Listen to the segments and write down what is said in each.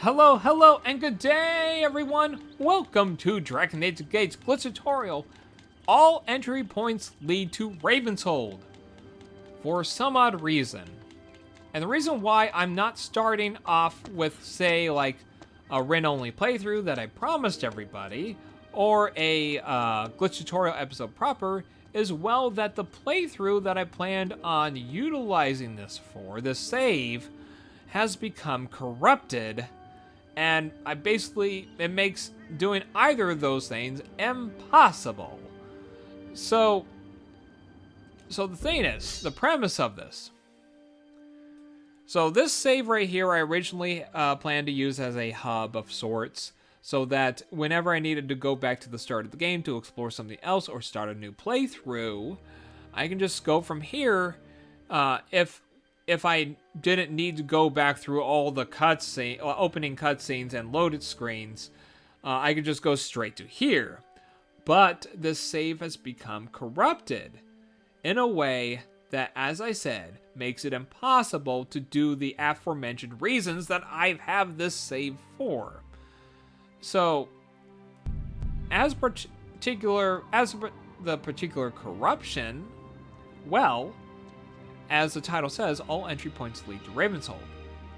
Hello, hello, and good day, everyone! Welcome to Dragon Age Gates Glitch Tutorial. All entry points lead to Ravenshold, for some odd reason. And the reason why I'm not starting off with, say, like, a Rynn-Only playthrough that I promised everybody, or a Glitch Tutorial episode proper, is, well, that the playthrough that I planned on utilizing this for, the save, has become corrupted. And it makes doing either of those things impossible. So the thing is, the premise of this. So this save right here, I originally planned to use as a hub of sorts, so that whenever I needed to go back to the start of the game to explore something else or start a new playthrough, I can just go from here. If I didn't need to go back through all the opening cutscenes and loaded screens, I could just go straight to here. But this save has become corrupted in a way that, as I said, makes it impossible to do the aforementioned reasons that I have this save for. So, as the particular corruption, well, as the title says, all entry points lead to Ravenshold.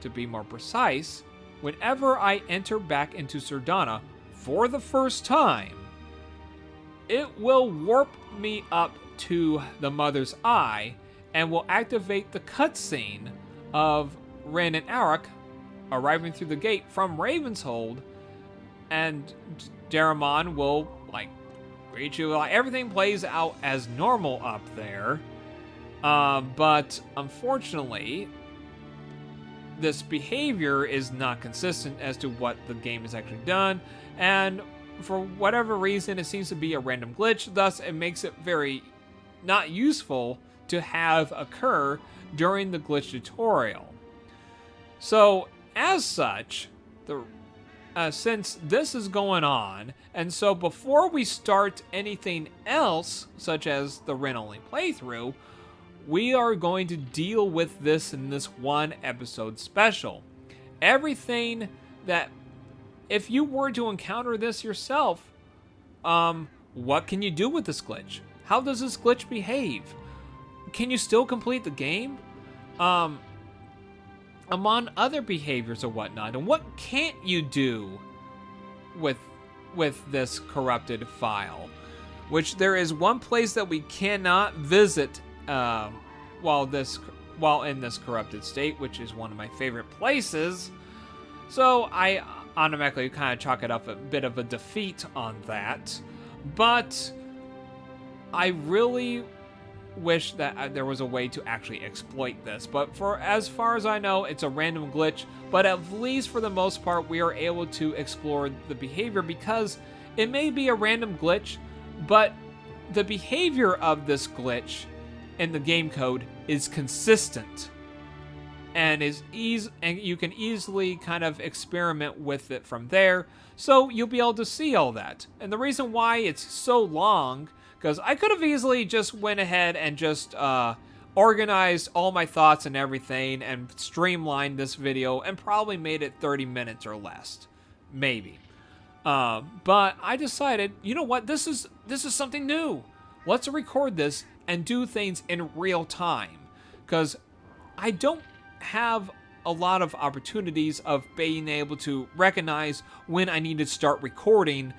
To be more precise, whenever I enter back into Sardana for the first time, it will warp me up to the Mother's Eye and will activate the cutscene of Rynn and Arak arriving through the gate from Ravenshold, and Daramon will, greet you. Everything plays out as normal up there. But unfortunately, this behavior is not consistent as to what the game has actually done, and for whatever reason, it seems to be a random glitch. Thus, it makes it very not useful to have occur during the glitch tutorial. So, as such, since this is going on, and so before we start anything else, such as the Rynn-Only playthrough, we are going to deal with this in this one episode special. Everything that, if you were to encounter this yourself, what can you do with this glitch? How does this glitch behave? Can you still complete the game? Among other behaviors or whatnot, and what can't you do with this corrupted file? Which there is one place that we cannot visit while in this corrupted state, which is one of my favorite places. So I automatically kind of chalk it up a bit of a defeat on that. But I really wish that there was a way to actually exploit this. But as far as I know, it's a random glitch. But at least for the most part, we are able to explore the behavior, because it may be a random glitch, but the behavior of this glitch in the game code is consistent and and you can easily kind of experiment with it from there, so you'll be able to see all that. And the reason why it's so long, because I could have easily just went ahead and just organized all my thoughts and everything and streamlined this video and probably made it 30 minutes or less, maybe. But I decided, you know what, this is something new. Let's record this and do things in real time, because I don't have a lot of opportunities of being able to recognize when I need to start recording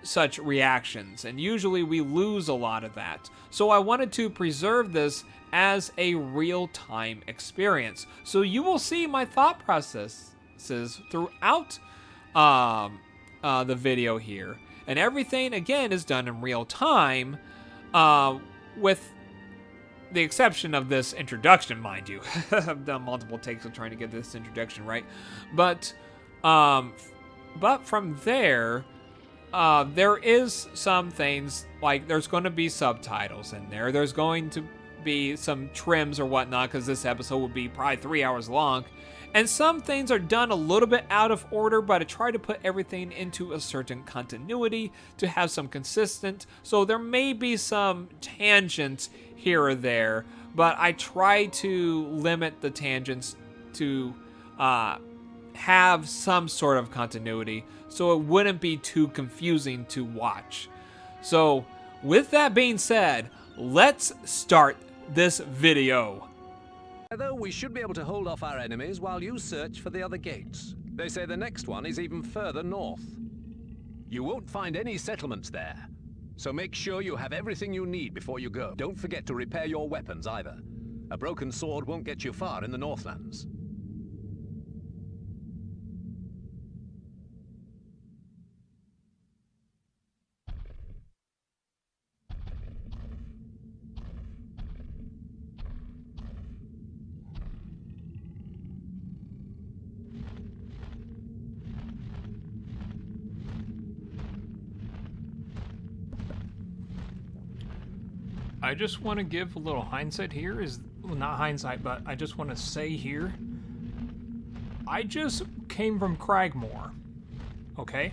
such reactions, and usually we lose a lot of that. So I wanted to preserve this as a real-time experience, so you will see my thought processes throughout the video here, and everything again is done in real time, with the exception of this introduction, mind you. I've done multiple takes of trying to get this introduction right. But from there, there is some things, like there's going to be subtitles in there. There's going to be some trims or whatnot, because this episode will be probably 3 hours long. And some things are done a little bit out of order, but I try to put everything into a certain continuity to have some consistent. So there may be some tangents here or there, but I try to limit the tangents to have some sort of continuity, so it wouldn't be too confusing to watch. So, with that being said, let's start this video. Though we should be able to hold off our enemies while you search for the other gates. They say the next one is even further north. You won't find any settlements there, so make sure you have everything you need before you go. Don't forget to repair your weapons either. A broken sword won't get you far in the Northlands. I just want to give a little hindsight here. Well, not hindsight, but I just want to say here, I just came from Cragmore, okay?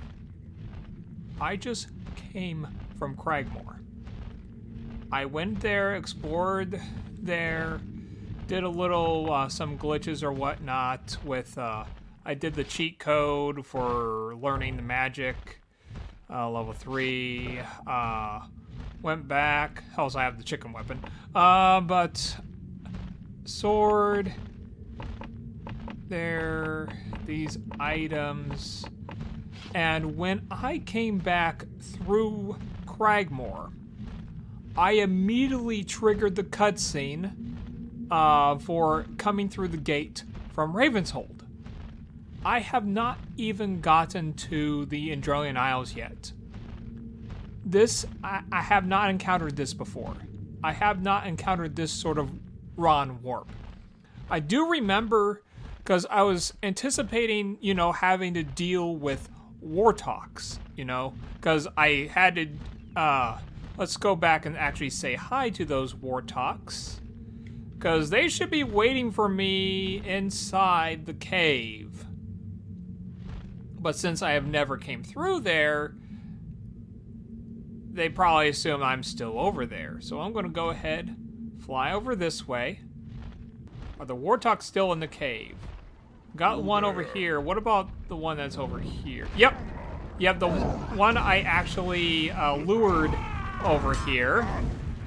I just came from Cragmore. I went there, explored there, did a little, some glitches or whatnot with, I did the cheat code for learning the magic, level 3, went back. Hells, I have the chicken weapon. But sword. There. These items. And when I came back through Cragmore, I immediately triggered the cutscene for coming through the gate from Ravenshold. I have not even gotten to the Andrelian Isles yet. This, I have not encountered this before. I have not encountered this sort of Ron warp. I do remember, because I was anticipating, you know, having to deal with wartalks, you know, because I had to, let's go back and actually say hi to those wartalks, because they should be waiting for me inside the cave. But since I have never came through there, they probably assume I'm still over there. So I'm going to go ahead, fly over this way. Are the wartalks still in the cave? Got one over here. What about the one that's over here? Yep. Yep, the one I actually lured over here.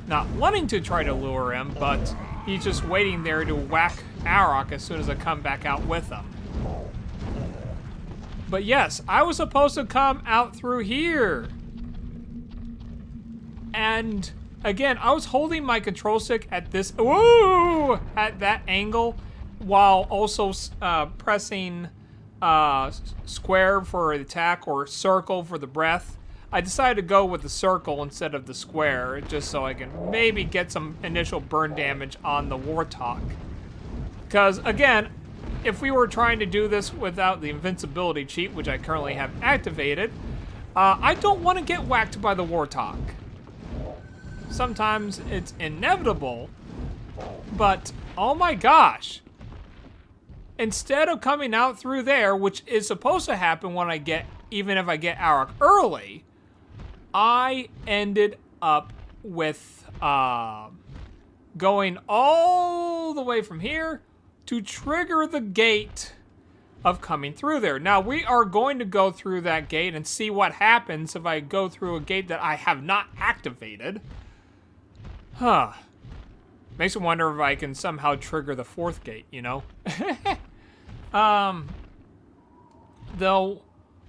Not wanting to try to lure him, but he's just waiting there to whack Arok as soon as I come back out with him. But yes, I was supposed to come out through here. And again, I was holding my control stick at this, woo, at that angle, while also pressing square for the attack or circle for the breath. I decided to go with the circle instead of the square, just so I can maybe get some initial burn damage on the warthog. Because again, if we were trying to do this without the invincibility cheat, which I currently have activated, I don't want to get whacked by the warthog. Sometimes it's inevitable, but oh my gosh. Instead of coming out through there, which is supposed to happen when I get, even if I get Arok early, I ended up with going all the way from here to trigger the gate of coming through there. Now, we are going to go through that gate and see what happens if I go through a gate that I have not activated. Huh. Makes me wonder if I can somehow trigger the fourth gate, you know? Though,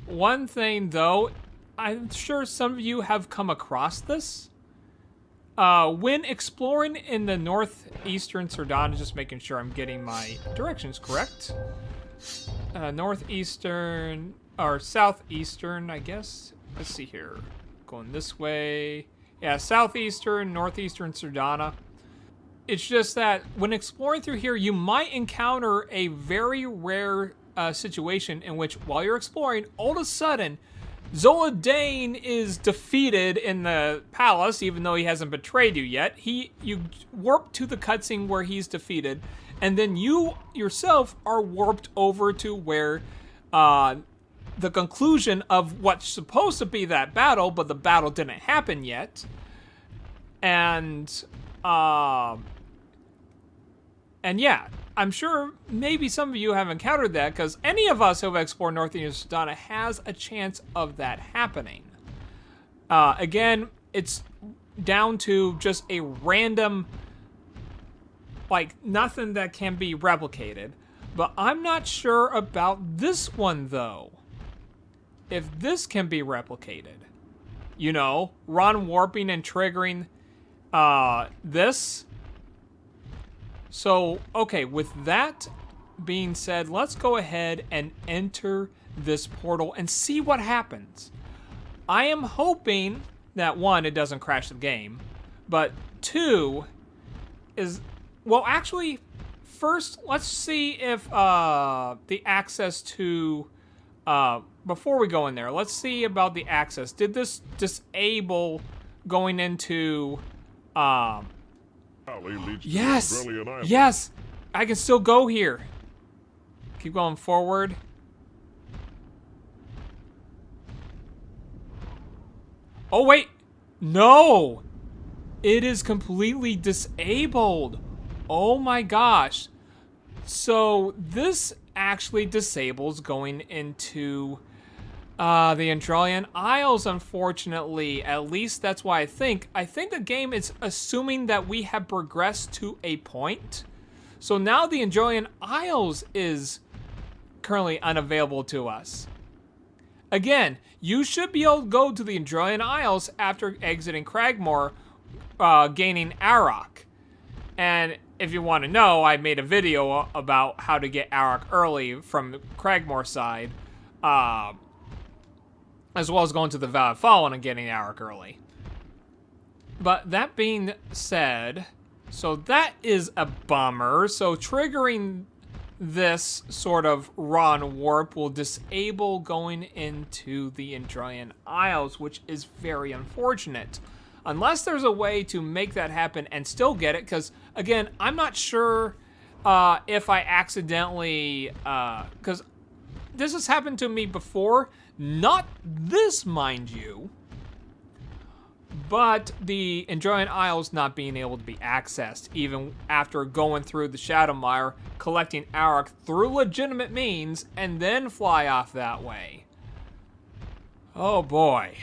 one thing though, I'm sure some of you have come across this. When exploring in the northeastern Sudan, just making sure I'm getting my directions correct. Northeastern, or southeastern, I guess. Let's see here. Going this way. Yeah, southeastern, northeastern Sudana. It's just that when exploring through here, you might encounter a very rare situation in which, while you're exploring, all of a sudden, Zoladane is defeated in the palace, even though he hasn't betrayed you yet. You warp to the cutscene where he's defeated, and then you yourself are warped over to where the conclusion of what's supposed to be that battle, but the battle didn't happen yet. And And yeah, I'm sure maybe some of you have encountered that, because any of us who have explored northeastern Sedona has a chance of that happening. Again, it's down to just a random, like, nothing that can be replicated. But I'm not sure about this one, though. If this can be replicated. You know, run warping and triggering this. So, okay, with that being said, let's go ahead and enter this portal and see what happens. I am hoping that, one, it doesn't crash the game, but two, is, well, actually, first, let's see if the access to, before we go in there, let's see about the access. Did this disable going into, yes, yes, I can still go here. Keep going forward. Oh, wait. No. It is completely disabled. Oh my gosh. So this actually disables going into the Androlian Isles, unfortunately. At least that's why I think the game is assuming that we have progressed to a point. So now the Androlian Isles is currently unavailable to us. Again, you should be able to go to the Androlian Isles after exiting Cragmore, gaining Arok. And if you want to know, I made a video about how to get Arok early from the Cragmore side, as well as going to the Valley of Fallen and getting Arok early. But that being said, so that is a bummer. So triggering this sort of run warp will disable going into the Androlian Isles, which is very unfortunate. Unless there's a way to make that happen and still get it, because, again, I'm not sure if I accidentally, because this has happened to me before, not this, mind you, but the Androlian Isles not being able to be accessed, even after going through the Shadowmire, collecting Arok through legitimate means, and then fly off that way. Oh boy.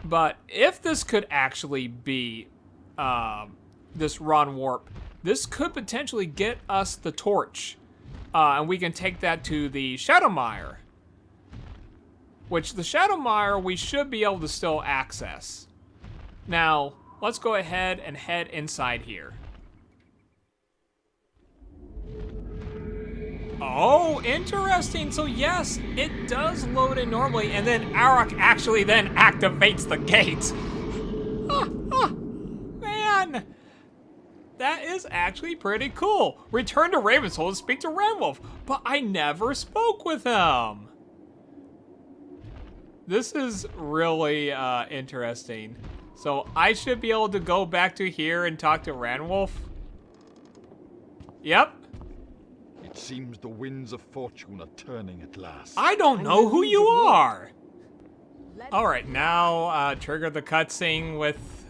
But if this could actually be this run warp, this could potentially get us the torch, and we can take that to the Shadowmire. Which the Shadowmire we should be able to still access. Now, let's go ahead and head inside here. Oh, interesting. So yes, it does load in normally, and then Arok actually then activates the gate. Man, that is actually pretty cool. Return to Ravenshold and speak to Ranwolf, but I never spoke with him. This is really interesting. So I should be able to go back to here and talk to Ranwolf. Yep. It seems the winds of fortune are turning at last. I don't know who you are. All right, now trigger the cutscene with.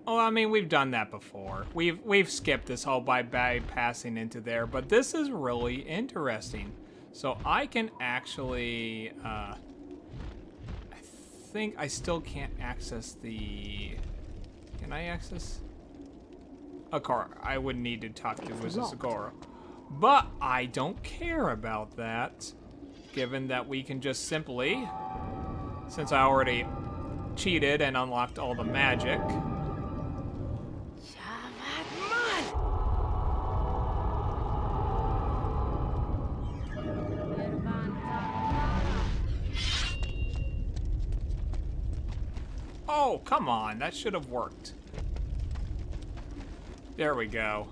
Oh, I mean, we've done that before. We've skipped this whole by bypassing into there, but this is really interesting. So I can actually. I think I still can't access the. Can I access? Akara. I would need to talk to Agora. But I don't care about that, given that we can just simply, since I already cheated and unlocked all the magic. Oh, come on, that should have worked. There we go.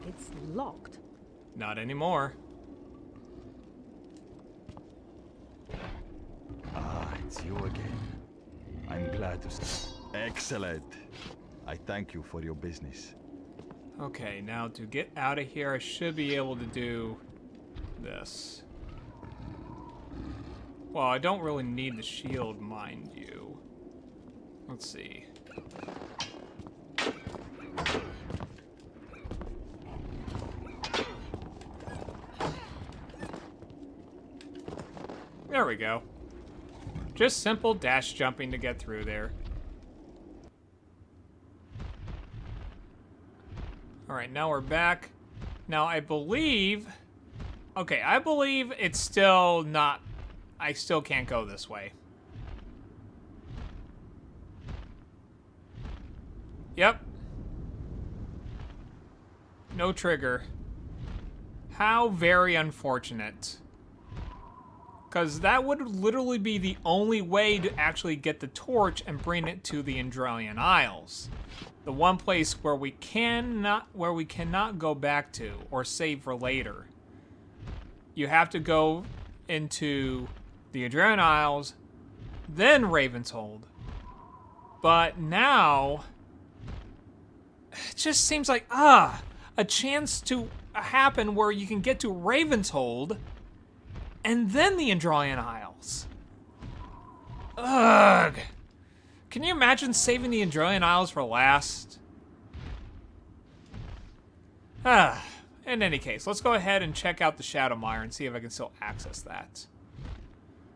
It's locked. Not anymore. Ah, it's you again. I'm glad to see. Excellent. I thank you for your business. Okay, now to get out of here, I should be able to do this. Well, I don't really need the shield, mind you. Let's see. There we go. Just simple dash jumping to get through there. Alright, now we're back. Now I believe... Okay, I believe it's still not... I still can't go this way. Yep. No trigger. How very unfortunate. Because that would literally be the only way to actually get the torch and bring it to the Andrelian Isles. The one place where we cannot go back to or save for later. You have to go into the Andrelian Isles, then Ravenshold. But now it just seems like a chance to happen where you can get to Ravenshold and then the Andrelian Isles. Ugh. Can you imagine saving the Andrelian Isles for last? In any case, let's go ahead and check out the Shadowmire and see if I can still access that.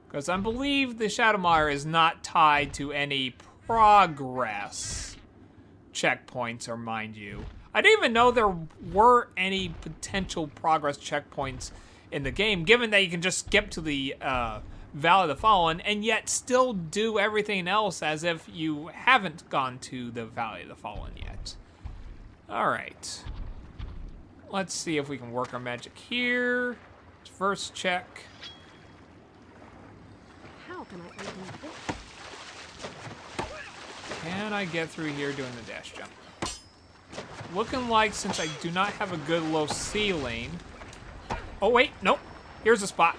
Because I believe the Shadowmire is not tied to any progress checkpoints, or mind you. I didn't even know there were any potential progress checkpoints in the game, given that you can just skip to the Valley of the Fallen and yet still do everything else as if you haven't gone to the Valley of the Fallen yet. Alright. Let's see if we can work our magic here. First check. How can I open this? Can I get through here doing the dash jump? Looking like, since I do not have a good low ceiling... Oh, wait, nope. Here's a spot.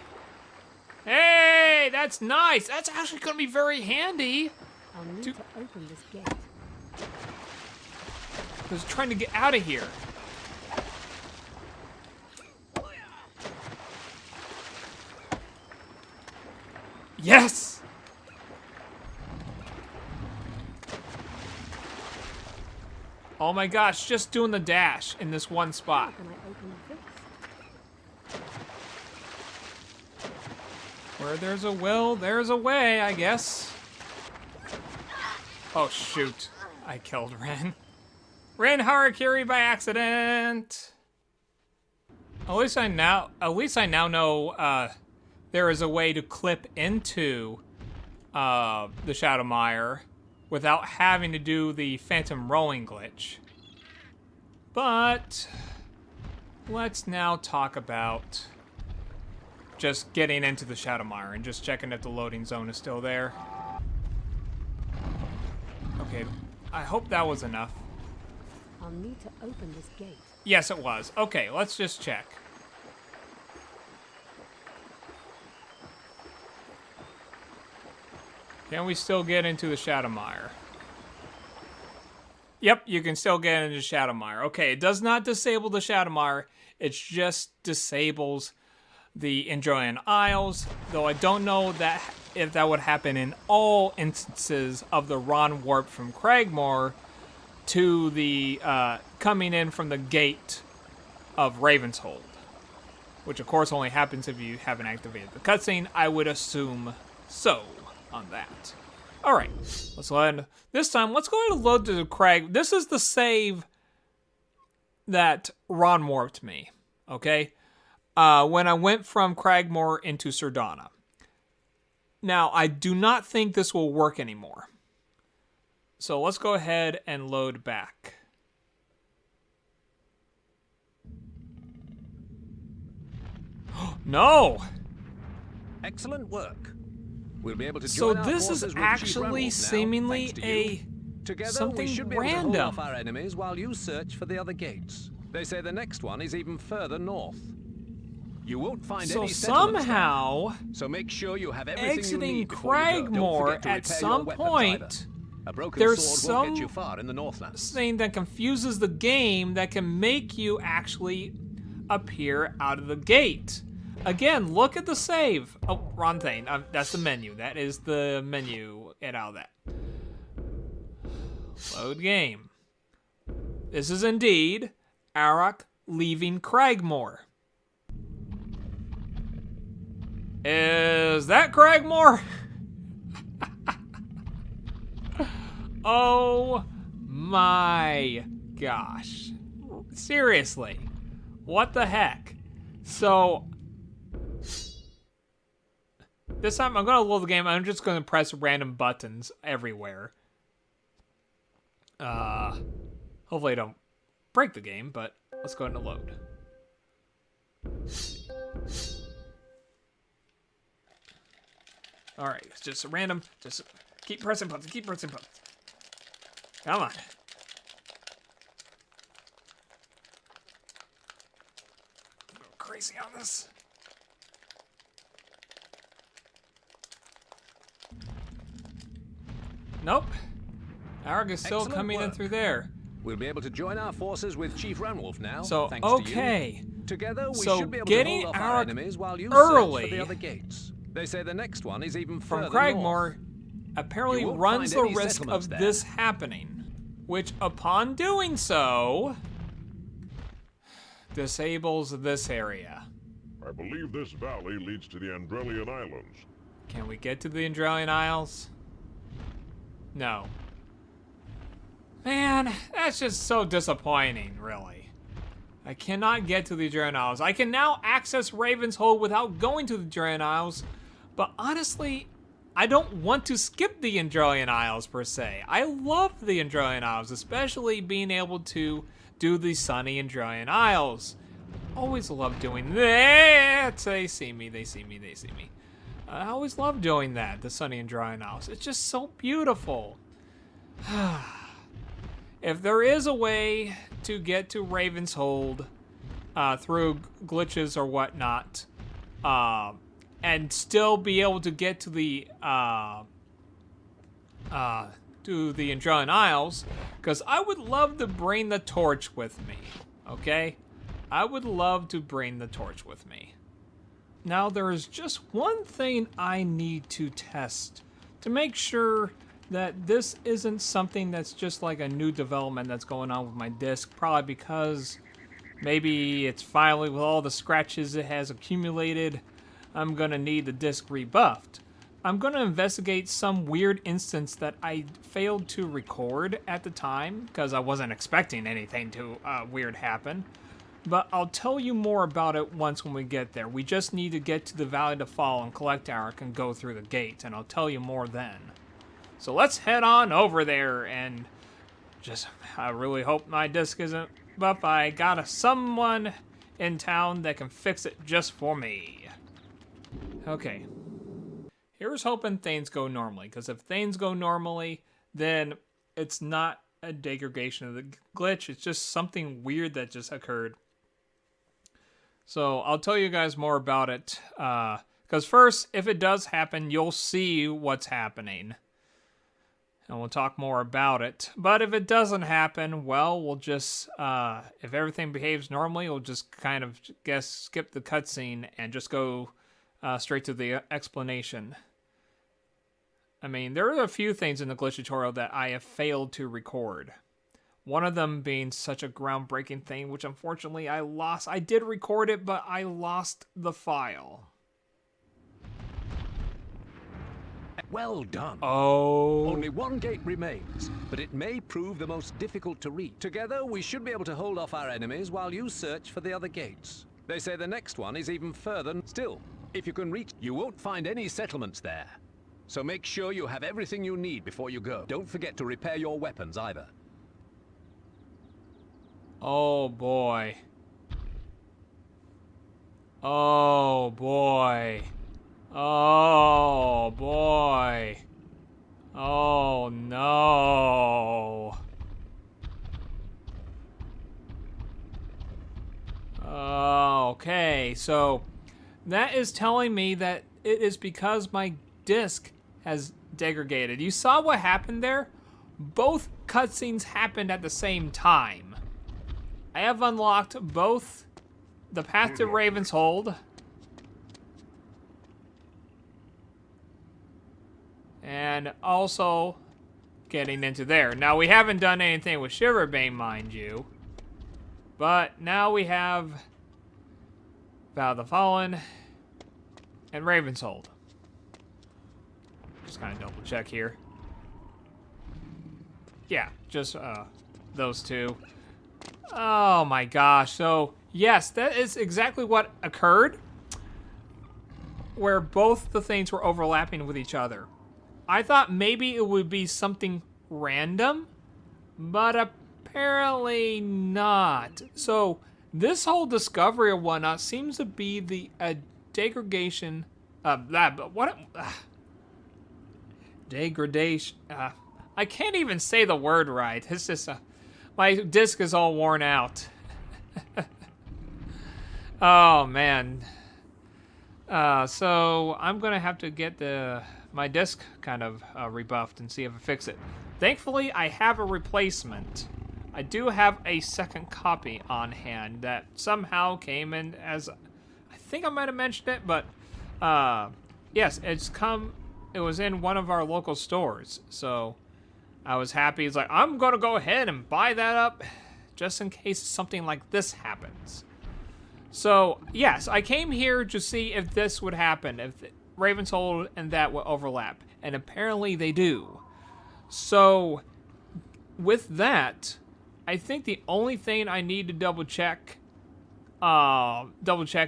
Hey, that's nice. That's actually going to be very handy. I'll need to open this gate. I was trying to get out of here. Yes! Oh my gosh, just doing the dash in this one spot. How can I open this? Where there's a will, there's a way, I guess. Oh shoot, I killed Rynn. Rynn Harakiri by accident. At least I now know there is a way to clip into the Shadowmire without having to do the phantom rolling glitch. But let's now talk about just getting into the Shadowmire and just checking if the loading zone is still there. Okay, I hope that was enough. I'll need to open this gate. Yes, it was. Okay, let's just check. Can we still get into the Shadowmire? Yep, you can still get into Shadowmire. Okay, it does not disable the Shadowmire. It just disables the Andrelian Isles, though I don't know that if that would happen in all instances of the Ron warp from Cragmore to the coming in from the gate of Ravenshold, which of course only happens if you haven't activated the cutscene. I would assume so on that. All right, let's load. This time, let's go ahead and load to Crag. This is the save that Ron warped me. Okay. When I went from Cragmore into Sardana. Now, I do not think this will work anymore. So let's go ahead and load back. No! Excellent work. We'll be able to So join our this forces is with actually Chief Ravenshold now, seemingly thanks to you. a Together, something we should be able to hold random. off our enemies while you search for the other gates. They say the next one is even further north. You won't find So any settlements somehow, there, so make sure you have everything you exiting need before you go. Don't Cragmore forget to at repair your some weapons point, either. A broken there's sword won't get you far in the Northlands. something that confuses the game that can make you actually appear out of the gate. Again, look at the save. Oh, wrong thing. That's the menu. That is the menu. Get out of that. Load game. This is indeed Arak leaving Cragmore. Is that Cragmore? Oh my gosh. Seriously. What the heck? So, this time I'm going to load the game. I'm just going to press random buttons everywhere. Hopefully I don't break the game, but let's go ahead and load. Alright, it's just random. Just keep pressing buttons. Keep pressing buttons. Come on. Go crazy on this. Nope. Arg is still Excellent coming in work. through there. We'll be able to join our forces with Chief Rynn-Wolf now. So, thanks to okay. you. Together, we So should be able getting to hold off our Arak enemies while you early search for the other gates. They say the next one is even From further Cragmore north. apparently You won't runs the find any risk settlements of there. this happening, which upon doing so disables this area. I believe this valley leads to the Andrelian Islands. Can we get to the Andrelian Isles? No. Man, that's just so disappointing, really. I cannot get to the Andrelian Isles. I can now access Ravenshold without going to the Andrelian Isles, but honestly, I don't want to skip the Andrelian Isles per se. I love the Andrelian Isles, especially being able to do the sunny Andrelian Isles. Always love doing that. They see me, they see me, they see me. I always love doing that, the sunny Andrelian Isles. It's just so beautiful. If there is a way to get to Ravenshold through glitches or whatnot, and still be able to get to the Andrelian Isles, because I would love to bring the torch with me. Okay, I would love to bring the torch with me. Now there is just one thing I need to test to make sure that this isn't something that's just like a new development that's going on with my disc, probably because maybe it's finally, with all the scratches it has accumulated, I'm gonna need the disc rebuffed. I'm gonna investigate some weird instance that I failed to record at the time, because I wasn't expecting anything to weird happen. But I'll tell you more about it once when we get there. We just need to get to the Valley to Fall and collect Arak and go through the gate, and I'll tell you more then. So let's head on over there and just, I really hope my disc isn't buff. I got someone in town that can fix it just for me. Okay. Here's hoping things go normally, because if things go normally, then it's not a degradation of the glitch. It's just something weird that just occurred. So I'll tell you guys more about it. Because first, if it does happen, you'll see what's happening. And we'll talk more about it. But if it doesn't happen, well, we'll just, if everything behaves normally, we'll just kind of skip the cutscene and just go straight to the explanation. I mean, there are a few things in the glitch tutorial that I have failed to record. One of them being such a groundbreaking thing, which unfortunately I lost. I did record it, but I lost the file. Well done. Oh. Only one gate remains, but it may prove the most difficult to reach. Together, we should be able to hold off our enemies while you search for the other gates. They say the next one is even further. Still, if you can reach, you won't find any settlements there. So make sure you have everything you need before you go. Don't forget to repair your weapons either. Oh boy. Oh boy. Oh boy. Oh no. Okay, so that is telling me that it is because my disc has degraded. You saw what happened there? Both cutscenes happened at the same time. I have unlocked both the path to Ravenshold and also getting into there. Now, we haven't done anything with Shiverbane, mind you. But now we have Vow of the Fallen and Ravenshold. Just kind of double check here. Yeah, just those two. Oh my gosh. So, yes, that is exactly what occurred. Where both the things were overlapping with each other. I thought maybe it would be something random, but apparently not. So, this whole discovery or whatnot seems to be the degradation of that. Degradation. I can't even say the word right. It's just my disc is all worn out. Oh man. So I'm gonna have to get my disc kind of rebuffed and see if I fix it. Thankfully, I have a replacement. I do have a second copy on hand that somehow came in as, I think I might have mentioned it, but yes, it was in one of our local stores, so I was happy. It's like, I'm gonna go ahead and buy that up just in case something like this happens. So, yes, I came here to see if this would happen, if Ravenshold and that would overlap, and apparently they do. So, with that, I think the only thing I need to double check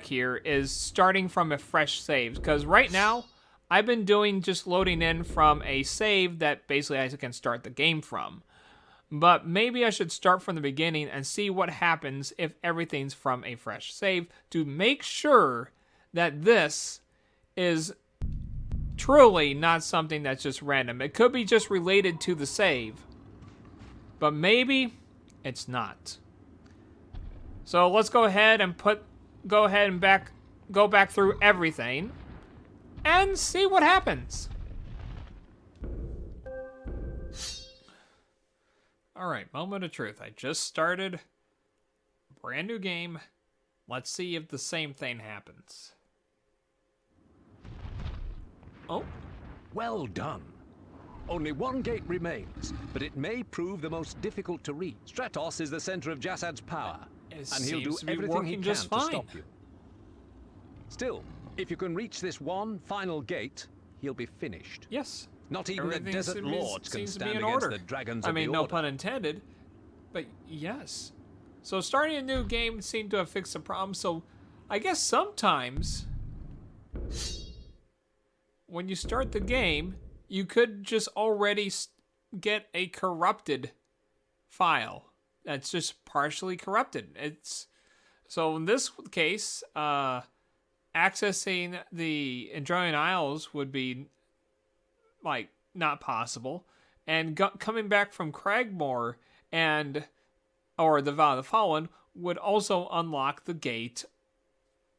here is starting from a fresh save, because right now, I've been doing just loading in from a save that basically I can start the game from. But maybe I should start from the beginning and see what happens if everything's from a fresh save to make sure that this is truly not something that's just random. It could be just related to the save, but maybe it's not. So let's go ahead and go back through everything and see what happens. Alright, moment of truth. I just started a brand new game. Let's see if the same thing happens. Oh. Well done. Only one gate remains, but it may prove the most difficult to reach. Stratos is the center of Jassad's power, and he'll do everything he can to stop you. Still, if you can reach this one final gate, he'll be finished. Yes. Not even the desert lords can stand against the dragons of the no Order. pun intended, but yes. So starting a new game seemed to have fixed the problem, so I guess sometimes when you start the game, you could just already get a corrupted file that's just partially corrupted. So in this case, accessing the Andronian Isles would be like not possible, and coming back from Cragmore or the Vow of the Fallen would also unlock the gate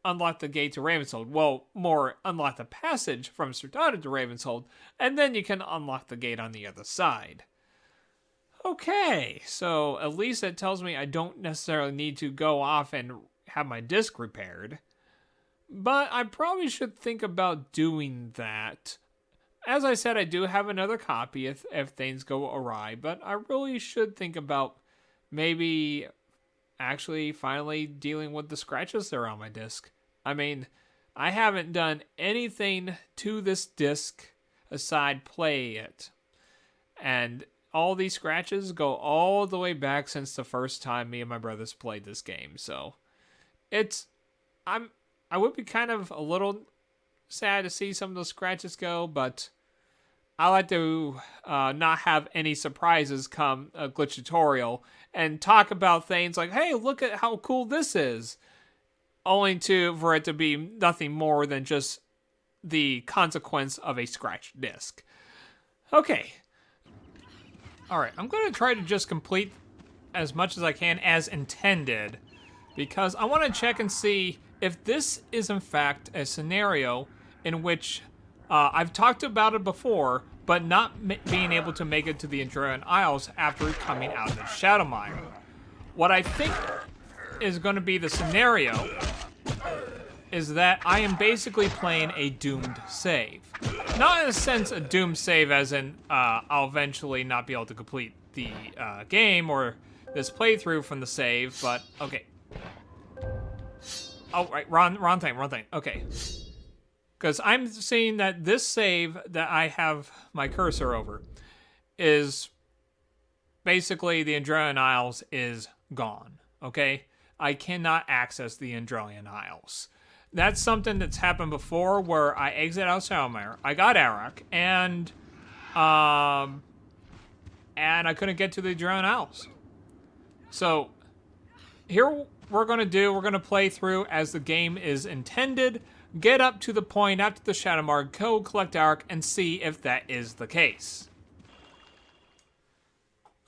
to Ravenshold. Well, more unlock the passage from Cerdata to Ravenshold, and then you can unlock the gate on the other side. Okay, so at least it tells me I don't necessarily need to go off and have my disc repaired, but I probably should think about doing that. As I said, I do have another copy if things go awry, but I really should think about maybe actually finally dealing with the scratches that are on my disc. I mean, I haven't done anything to this disc aside play it. And all these scratches go all the way back since the first time me and my brothers played this game. So I would be kind of a little sad to see some of those scratches go, but I like to not have any surprises come a glitch tutorial and talk about things like, hey, look at how cool this is, only for it to be nothing more than just the consequence of a scratched disc. Okay. Alright, I'm going to try to just complete as much as I can as intended, because I want to check and see if this is in fact a scenario in which I've talked about it before, but not being able to make it to the Andronian Isles after coming out of the Shadowmire. What I think is going to be the scenario is that I am basically playing a doomed save. Not in a sense a doomed save, as in I'll eventually not be able to complete the game or this playthrough from the save, but okay. Oh, right, wrong thing. Okay. Because I'm seeing that this save that I have my cursor over is basically the Andrelian Isles is gone, okay? I cannot access the Andrelian Isles. That's something that's happened before where I exit out Salmire, I got Arak, and I couldn't get to the Andrelian Isles. So here we're gonna play through as the game is intended, get up to the point after the Shadowmar, go collect Arak, and see if that is the case.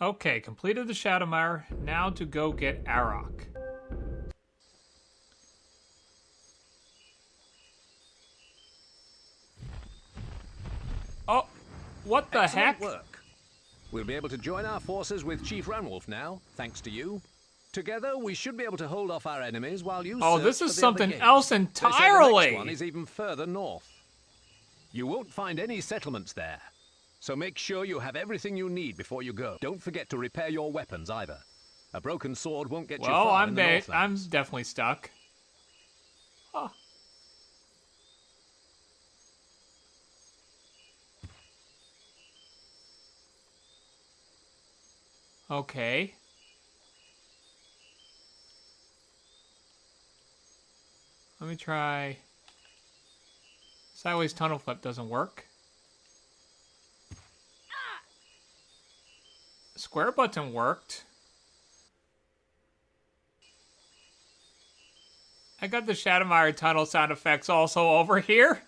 Okay, completed the Shadowmire, now to go get Arak. Oh, what the Excellent heck? work. We'll be able to join our forces with Chief Ranwolf now, thanks to you. Together, we should be able to hold off our enemies while you Oh, search this for is the other something gates. else They say the entirely. next one is even further north. You won't find any settlements there, so make sure you have everything you need before you go. Don't forget to repair your weapons either. A broken sword won't get you Well, far I'm in the Northlands. definitely stuck. Huh. Okay. Let me try. Sideways tunnel flip doesn't work. Square button worked. I got the Shadowmire tunnel sound effects also over here.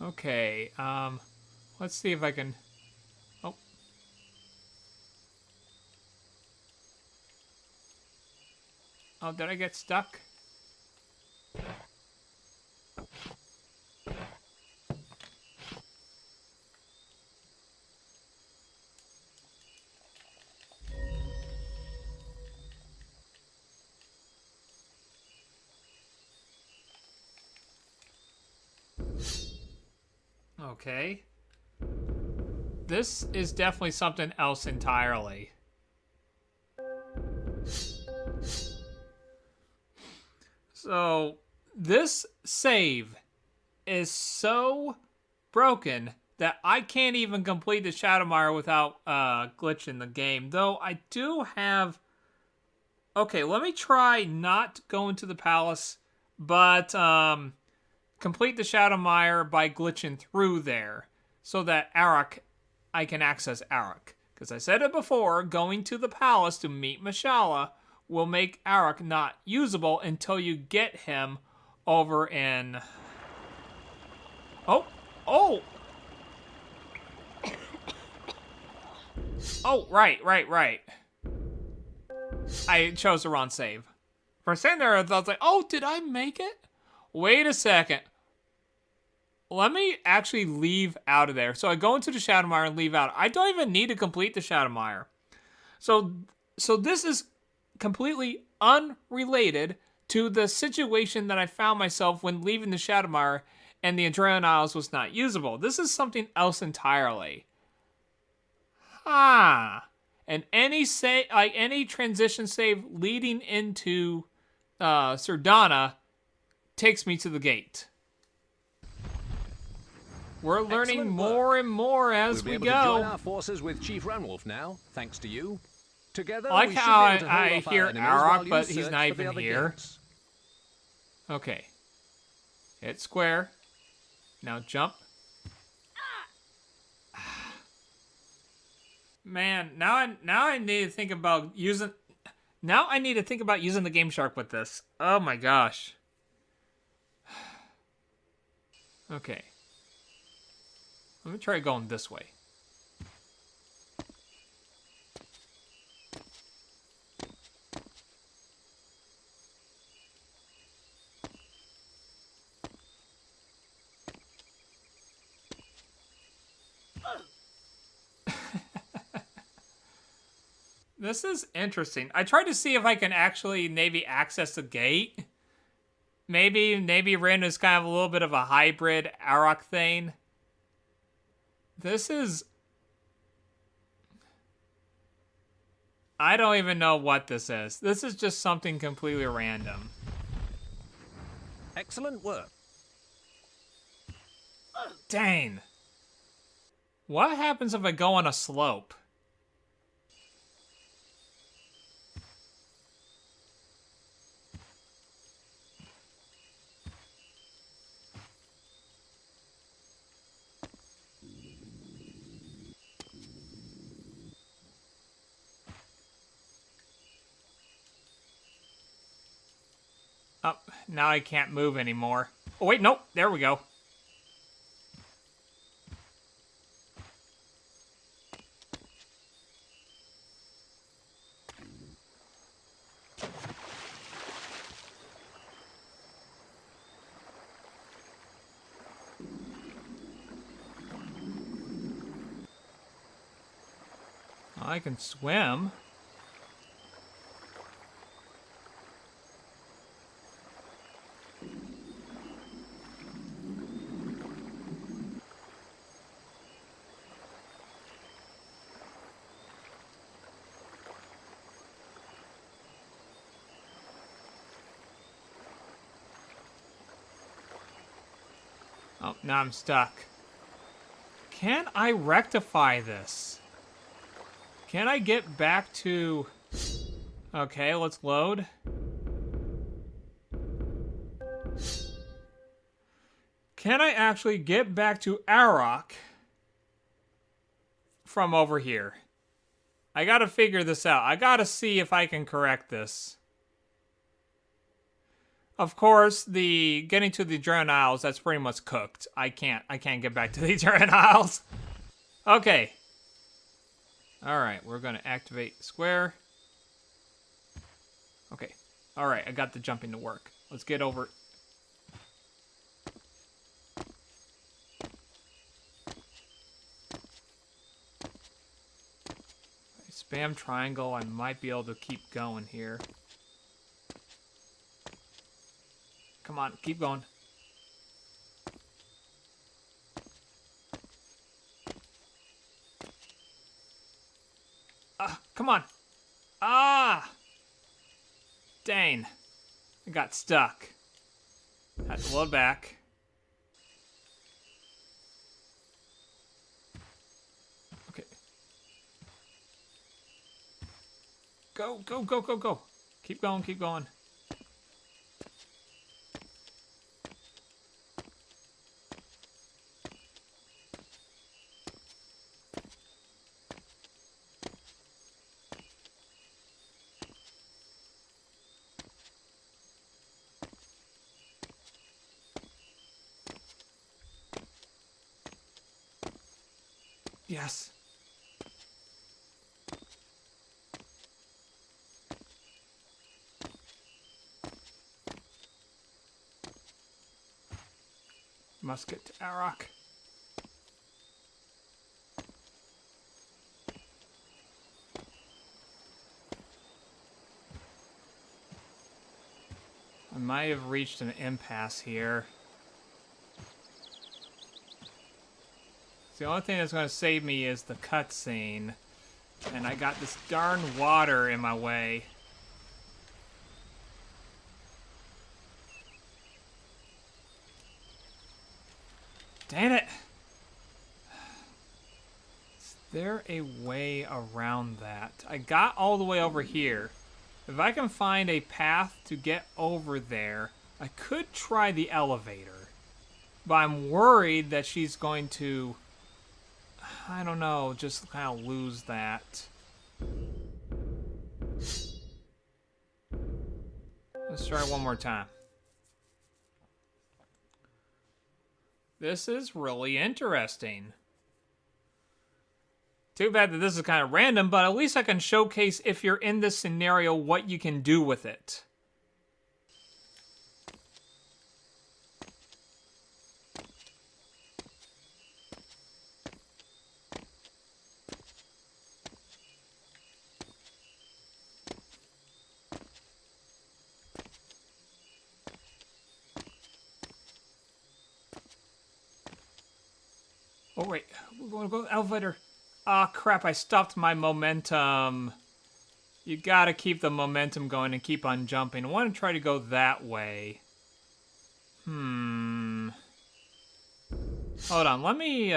Okay, let's see if I can... Oh. Oh, did I get stuck? Okay. This is definitely something else entirely. So, this save is so broken that I can't even complete the Shadowmire without glitching the game. Though I do have... Okay, let me try not going to the palace, but complete the Shadowmire by glitching through there so that Arak, I can access Arak. Because I said it before, going to the palace to meet Mashallah will make Arak not usable until you get him over in... Oh! Oh! Oh, right. I chose the wrong save. For a second there, I was like, oh, did I make it? Wait a second. Let me actually leave out of there. So I go into the Shadowmire and leave out. I don't even need to complete the Shadowmire. So this is completely unrelated to the situation that I found myself when leaving the Shadowmire and the Andrelian Isles was not usable. This is something else entirely. And any transition save leading into Serdana takes me to the gate. We're learning more and more as we We'll be able to join go. our forces with Chief Ranwolf now, thanks to you. Together, I like we should how be able to hold I off our hear enemies while Arak, you but he's search not for the even other here. gates. Okay. Hit square. Now jump. Man, now I need to think about using... Now I need to think about using the Game Shark with this. Oh my gosh. Okay. Let me try going this way. This is interesting. I tried to see if I can actually maybe access the gate. Maybe Rynn is kind of a little bit of a hybrid Arok thing. This is... I don't even know what this is. This is just something completely random. Excellent work. Dang. What happens if I go on a slope? Oh, now I can't move anymore. Oh, wait, nope. There we go. I can swim. Oh, now I'm stuck. Can I rectify this? Can I get back to... Okay, let's load. Can I actually get back to Arok from over here? I gotta figure this out. I gotta see if I can correct this. Of course, the getting to the Rynn-Only Isles, that's pretty much cooked. I can't get back to the Rynn-Only Isles. Okay. Alright, we're gonna activate square. Okay. Alright, I got the jumping to work. Let's get over. Spam triangle, I might be able to keep going here. Come on, keep going. Come on. Ah! Dang. I got stuck. Had to load back. Okay. Go, go, go, go, go. Keep going, keep going. Yes. Must get to Arok. I might have reached an impasse here. The only thing that's going to save me is the cutscene. And I got this darn water in my way. Damn it! Is there a way around that? I got all the way over here. If I can find a path to get over there, I could try the elevator. But I'm worried that she's going to... I don't know, just kind of lose that. Let's try one more time. This is really interesting. Too bad that this is kind of random, but at least I can showcase if you're in this scenario what you can do with it. Oh, wait. We're going to go to the elevator. Ah, crap. I stopped my momentum. You gotta keep the momentum going and keep on jumping. I want to try to go that way. Hold on. Let me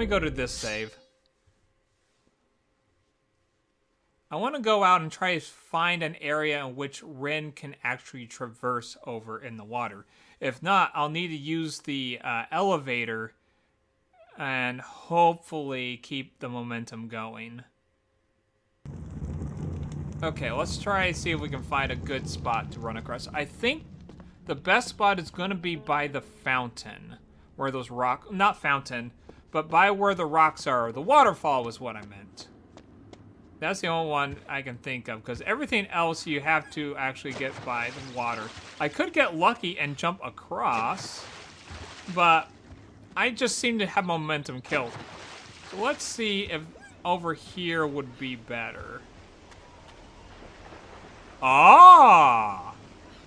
go to this save. I want to go out and try to find an area in which Rynn can actually traverse over in the water. If not, I'll need to use the elevator and hopefully keep the momentum going. Okay, let's try to see if we can find a good spot to run across. I think the best spot is going to be by the fountain. Where those not fountain, but by where the rocks are. The waterfall was what I meant. That's the only one I can think of, because everything else you have to actually get by the water. I could get lucky and jump across, but I just seem to have momentum killed. So let's see if over here would be better. Ah!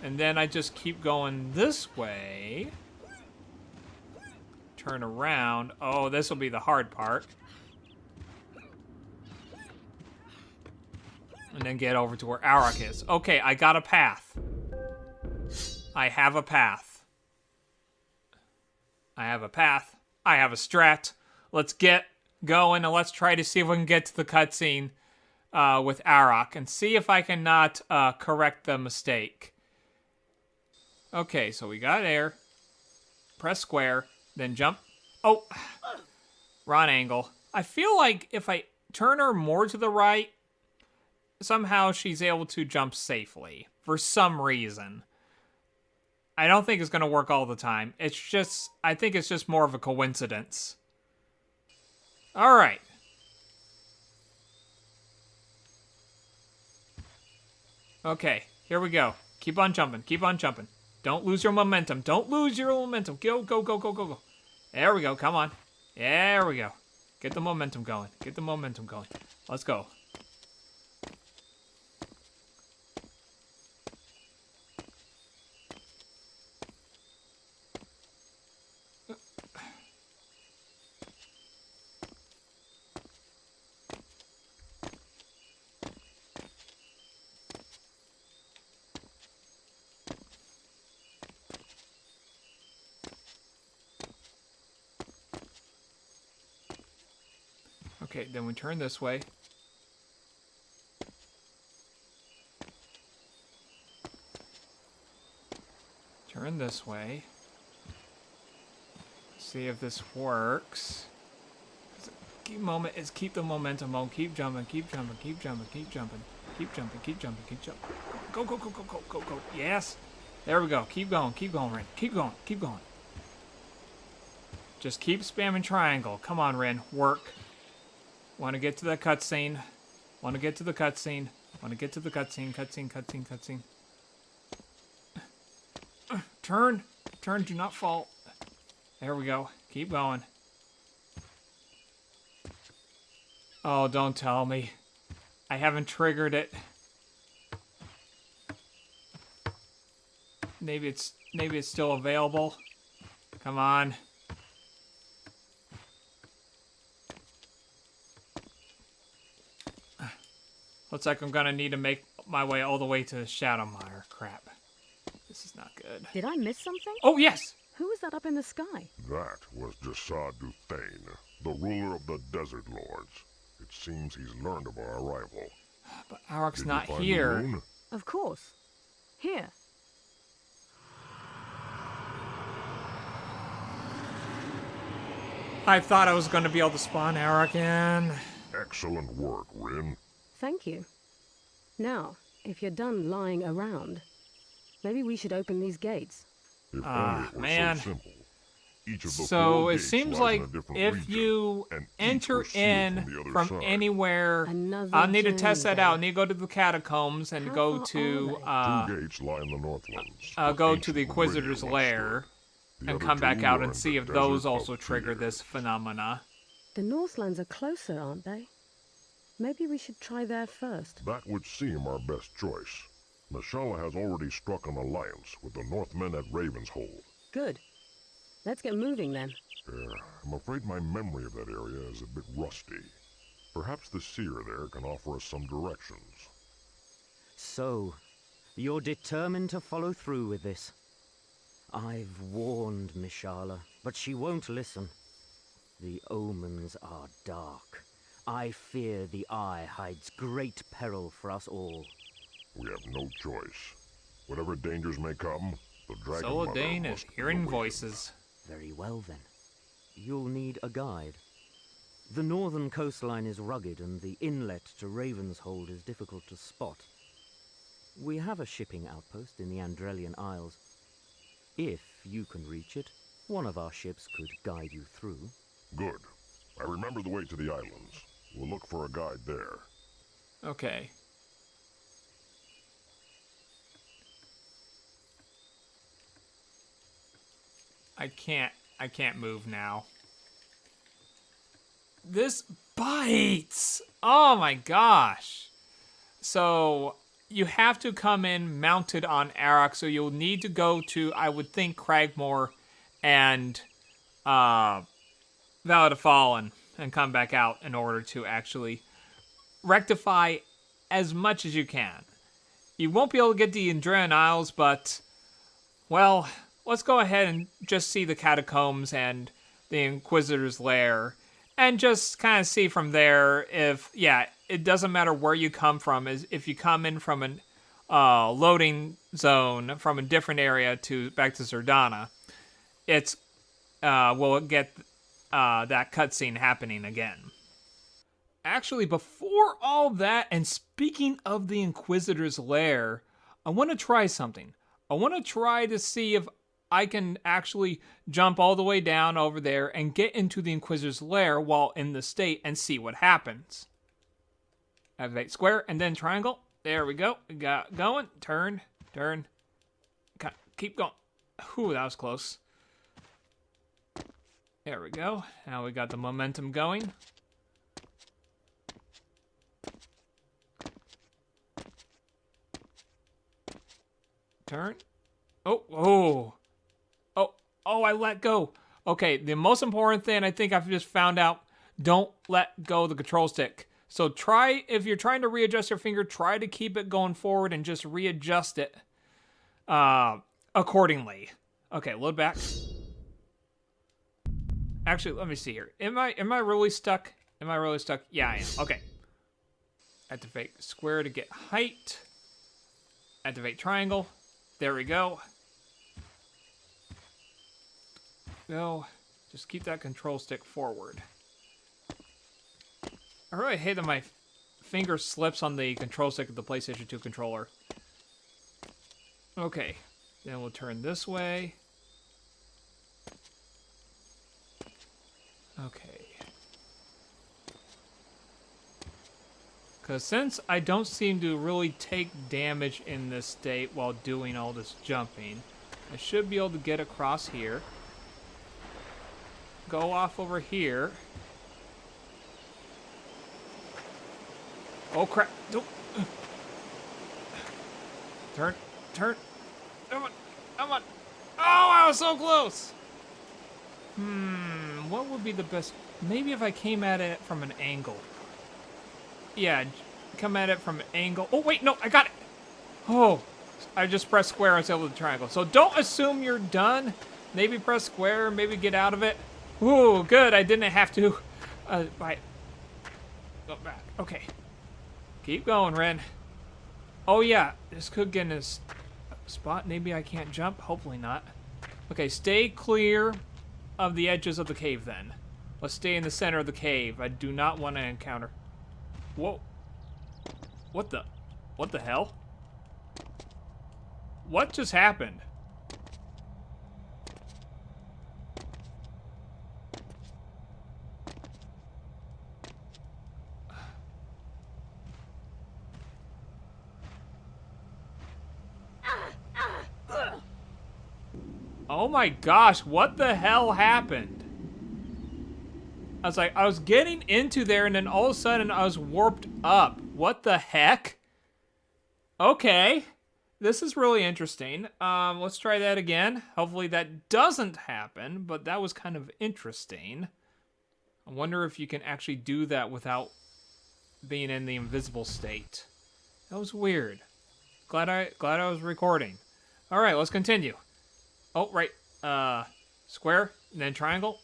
And then I just keep going this way. Turn around. Oh, this will be the hard part. And then get over to where Arak is. Okay, I got a path. I have a path. I have a path. I have a strat. Let's get going and let's try to see if we can get to the cutscene with Arak and see if I cannot correct the mistake. Okay, so we got air. Press square, then jump. Oh, wrong angle. I feel like if I turn her more to the right, somehow she's able to jump safely for some reason. I don't think it's going to work all the time. It's just, I think it's just more of a coincidence. All right. Okay, here we go. Keep on jumping. Keep on jumping. Don't lose your momentum. Don't lose your momentum. Go, go, go, go, go, go. There we go. Come on. There we go. Get the momentum going. Get the momentum going. Let's go. Okay, then we turn this way. Turn this way. See if this works. Keep the momentum on. Keep jumping, keep jumping, keep jumping, keep jumping, keep jumping, keep jumping, keep jumping. Go, go, go, go, go, go, go. Yes. There we go. Keep going, Rynn. Keep going, keep going. Just keep spamming triangle. Come on, Rynn. Work. Want to get to the cutscene. Want to get to the cutscene. Want to get to the cutscene. Cutscene. Turn. Turn. Do not fall. There we go. Keep going. Oh, don't tell me. I haven't triggered it. Maybe it's still available. Come on. Looks like I'm gonna need to make my way all the way to the Shadowmire. Crap. This is not good. Did I miss something? Oh, yes! Who was that up in the sky? That was Jasad Duthane, the ruler of the Desert Lords. It seems he's learned of our arrival. But Arak's Did not you find the here. rune? Of course. Here. I thought I was gonna be able to spawn Arak in. Excellent work, Rynn. Thank you. Now, if you're done lying around, maybe we should open these gates. If only it were man. so simple. Each of the So four it gates seems lies like in a different if region, you and each enter were sealed in the other from side. anywhere, Another I'll need to test journey that out. I then. need to go to the catacombs and How go far to are Two gates lie in the Northlands. go Each to the of them Inquisitor's radio lair stored. The and other come back two out are and in see the if those Desert also of trigger Fear. this phenomena. The Northlands are closer, aren't they? Maybe we should try there first. That would seem our best choice. Nashala has already struck an alliance with the Northmen at Ravenshold. Good. Let's get moving then. Yeah, I'm afraid my memory of that area is a bit rusty. Perhaps the seer there can offer us some directions. So, you're determined to follow through with this? I've warned Mishala, but she won't listen. The omens are dark. I fear the Eye hides great peril for us all. We have no choice. Whatever dangers may come, the Dragon Mother Soladane is must be hearing awaited. voices. Very well then. You'll need a guide. The northern coastline is rugged and the inlet to Ravenshold is difficult to spot. We have a shipping outpost in the Andrelian Isles. If you can reach it, one of our ships could guide you through. Good. I remember the way to the islands. We'll look for a guide there. Okay. I can't move now. This bites! Oh my gosh. So, you have to come in mounted on Arak, so you'll need to go to, I would think, Cragmore and Valley of the Fallen and come back out in order to actually rectify as much as you can. You won't be able to get the Andrelian Isles, but, well, let's go ahead and just see the catacombs and the Inquisitor's lair, and just kind of see from there if, yeah, it doesn't matter where you come from. If you come in from an loading zone from a different area back to Zerdana, it's we'll get that cutscene happening again. Actually, before all that, and speaking of the Inquisitor's lair, I want to try something. I want to try to see if I can actually jump all the way down over there and get into the Inquisitor's lair while in the state and see what happens. Activate square and then triangle. There we go. We got going. Turn. Keep going. Whew, that was close. There we go. Now we got the momentum going. Turn. Oh, I let go. Okay, the most important thing I think I've just found out, don't let go of the control stick. So try, if you're trying to readjust your finger, try to keep it going forward and just readjust it accordingly. Okay, load back. Actually, let me see here. Am I really stuck? Am I really stuck? Yeah, I am. Okay. Activate square to get height. Activate triangle. There we go. Go. Just keep that control stick forward. I really hate that my finger slips on the control stick of the PlayStation 2 controller. Okay. Then we'll turn this way. Okay. Because since I don't seem to really take damage in this state while doing all this jumping, I should be able to get across here. Go off over here. Oh crap. Don't. Turn. Come on. Oh, I was so close. What would be the best? Maybe if I came at it from an angle. Yeah, come at it from an angle. Oh, wait, no, I got it. Oh, I just pressed square instead of the triangle. So don't assume you're done. Maybe press square, maybe get out of it. Ooh, good, I didn't have to. Go back, okay. Keep going, Rynn. Oh, yeah, this could get in a spot. Maybe I can't jump, hopefully not. Okay, stay clear of the edges of the cave then. Let's stay in the center of the cave. I do not want to encounter. Whoa. What the hell? What just happened? Oh my gosh, what the hell happened? I was getting into there and then all of a sudden I was warped up. What the heck? Okay. This is really interesting. Let's try that again. Hopefully that doesn't happen, but that was kind of interesting. I wonder if you can actually do that without being in the invisible state. That was weird. Glad I was recording. All right, let's continue. Oh, right. Square, and then triangle.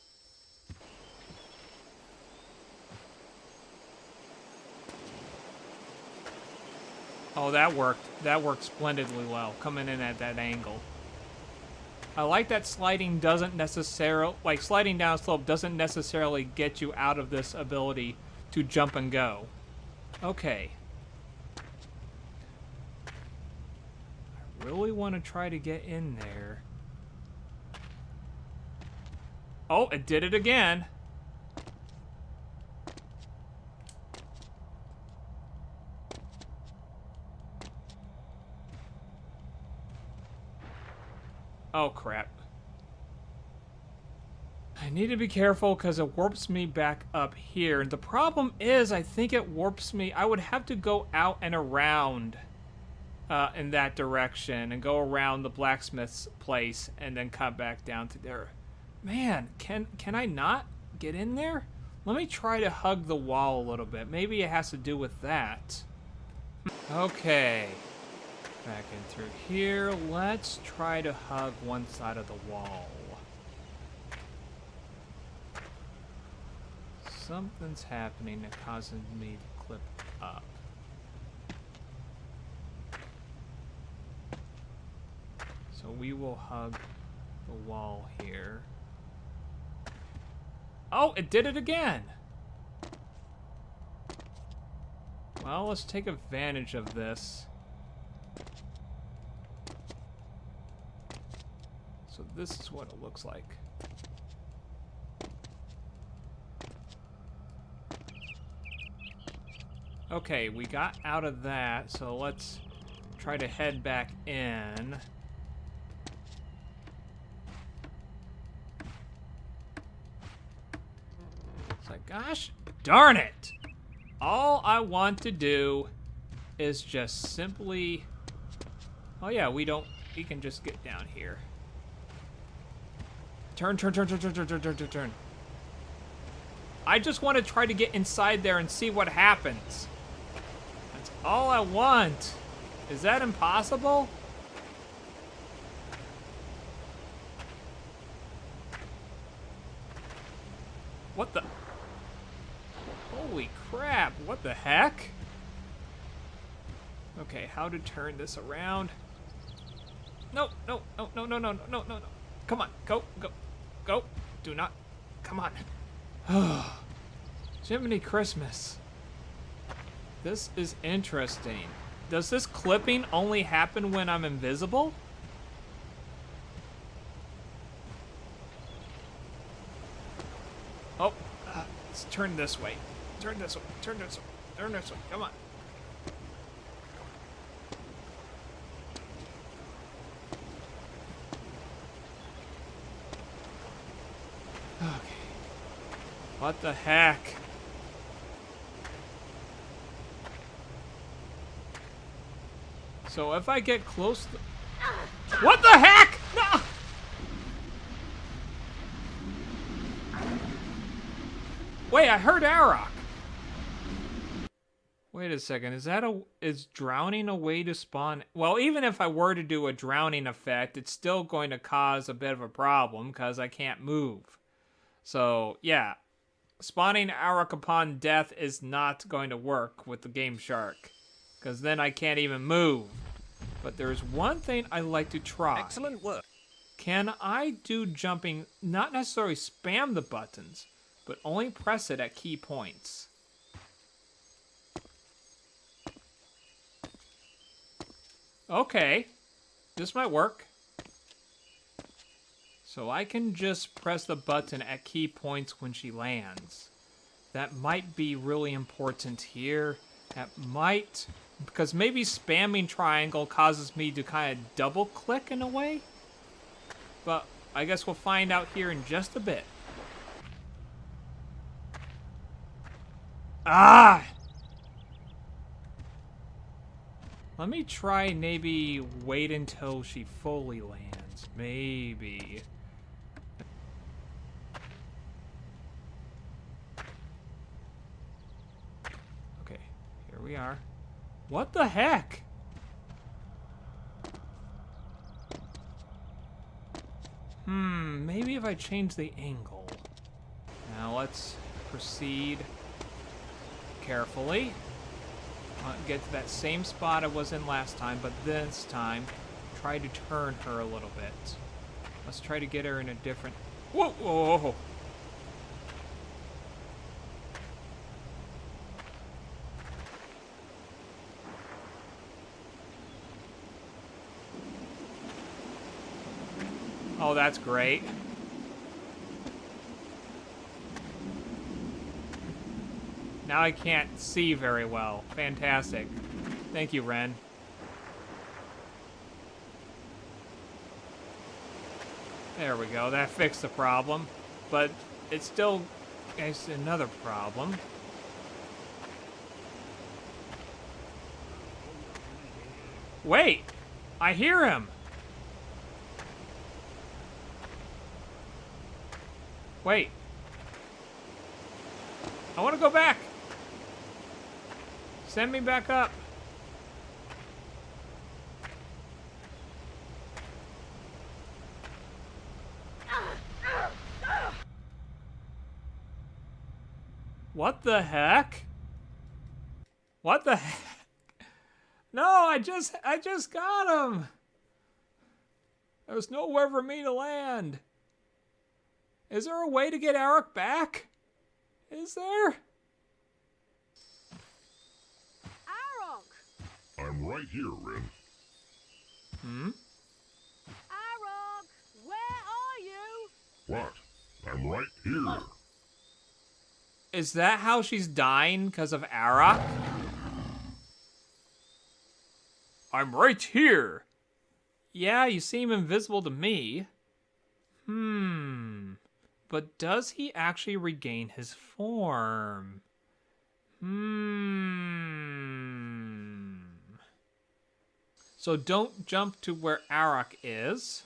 Oh, that worked. That worked splendidly well, coming in at that angle. I like that sliding doesn't necessarily, like sliding down a slope doesn't necessarily get you out of this ability to jump and go. Okay. I really want to try to get in there. Oh, it did it again. Oh, crap. I need to be careful because it warps me back up here. And the problem is, I think it warps me. I would have to go out and around in that direction and go around the blacksmith's place and then come back down to there. Man, can I not get in there? Let me try to hug the wall a little bit. Maybe it has to do with that. Okay. Back in through here. Let's try to hug one side of the wall. Something's happening that causes me to clip up. So we will hug the wall here. Oh, it did it again! Well, let's take advantage of this. So this is what it looks like. Okay, we got out of that, so let's try to head back in. It's like, gosh darn it! All I want to do is just simply... Oh yeah, we can just get down here. Turn. I just want to try to get inside there and see what happens. That's all I want. Is that impossible? What the? Holy crap, what the heck? Okay, how to turn this around? No. Come on, go. Do not, come on. Jiminy Christmas. This is interesting. Does this clipping only happen when I'm invisible? Oh, let's turn this way. Turn this way. Come on. Okay. What the heck? So if I get close to... What the heck? No! Wait, I heard Arok. Wait a second, is drowning a way to spawn? Well, even if I were to do a drowning effect, it's still going to cause a bit of a problem because I can't move. So, yeah. Spawning Arok upon death is not going to work with the Game Shark. Because then I can't even move. But there's one thing I like to try. Excellent work. Can I do jumping, not necessarily spam the buttons, but only press it at key points? Okay. This might work. So I can just press the button at key points when she lands. That might be really important here. That might... Because maybe spamming triangle causes me to kind of double click in a way. But I guess we'll find out here in just a bit. Ah! Let me try maybe wait until she fully lands. Maybe. Okay, here we are. What the heck? Maybe if I change the angle. Now let's proceed carefully. Get to that same spot I was in last time, but this time, try to turn her a little bit. Let's try to get her in a different... Whoa! Whoa! Whoa. Oh, that's great. Now I can't see very well. Fantastic. Thank you, Rynn. There we go. That fixed the problem. But it's still... It's another problem. Wait! I hear him! Wait. I want to go back. Send me back up. What the heck? What the heck? No, I just got him. There's nowhere for me to land. Is there a way to get Eric back? Is there? Arok! I'm right here, Rynn. Arok! Where are you? What? I'm right here. Is that how she's dying because of Arok? I'm right here. Yeah, you seem invisible to me. But does he actually regain his form? So don't jump to where Arok is.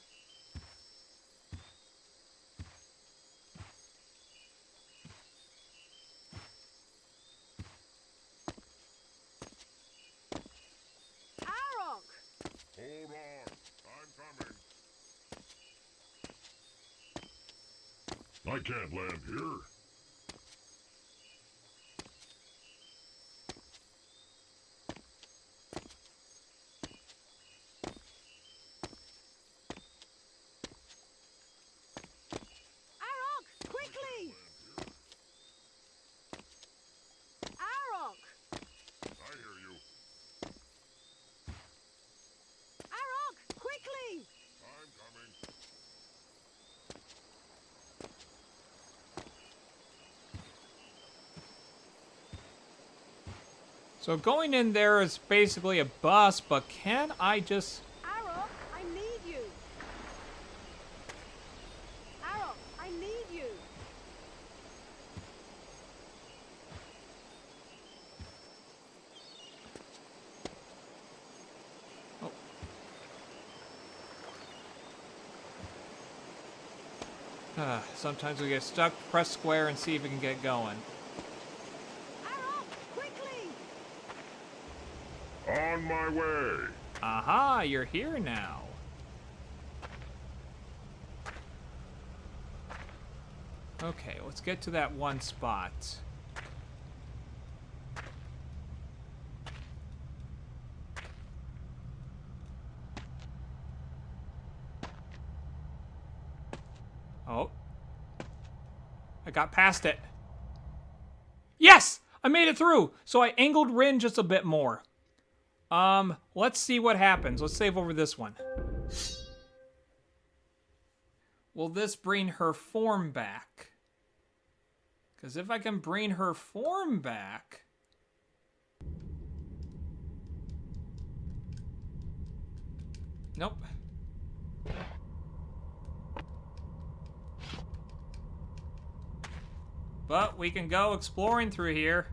Arok! Hold on. I'm coming. I can't land here. Arok! Quickly! Arok! I hear you. Arok! Quickly! I'm coming. So going in there is basically a bus, but can I just... Arok, I need you! Arok, I need you! Sometimes we get stuck. Press square and see if we can get going. Arok, quickly! On my way. Aha, you're here now. Okay, let's get to that one spot. Oh. I got past it. Yes! I made it through! So I angled Rynn just a bit more. Let's see what happens. Let's save over this one. Will this bring her form back? Because if I can bring her form back... Nope. But we can go exploring through here.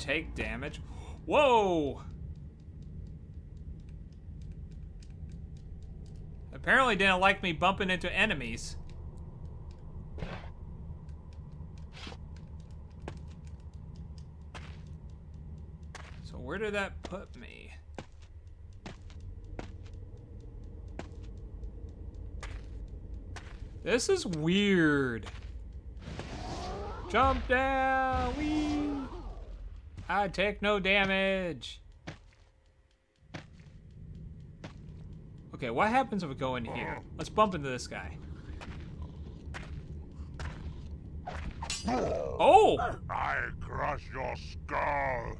take damage. Whoa! Apparently didn't like me bumping into enemies. So where did that put me? This is weird. Jump down, wee! I take no damage. Okay, what happens if we go in here? Let's bump into this guy. Oh! I crush your skull.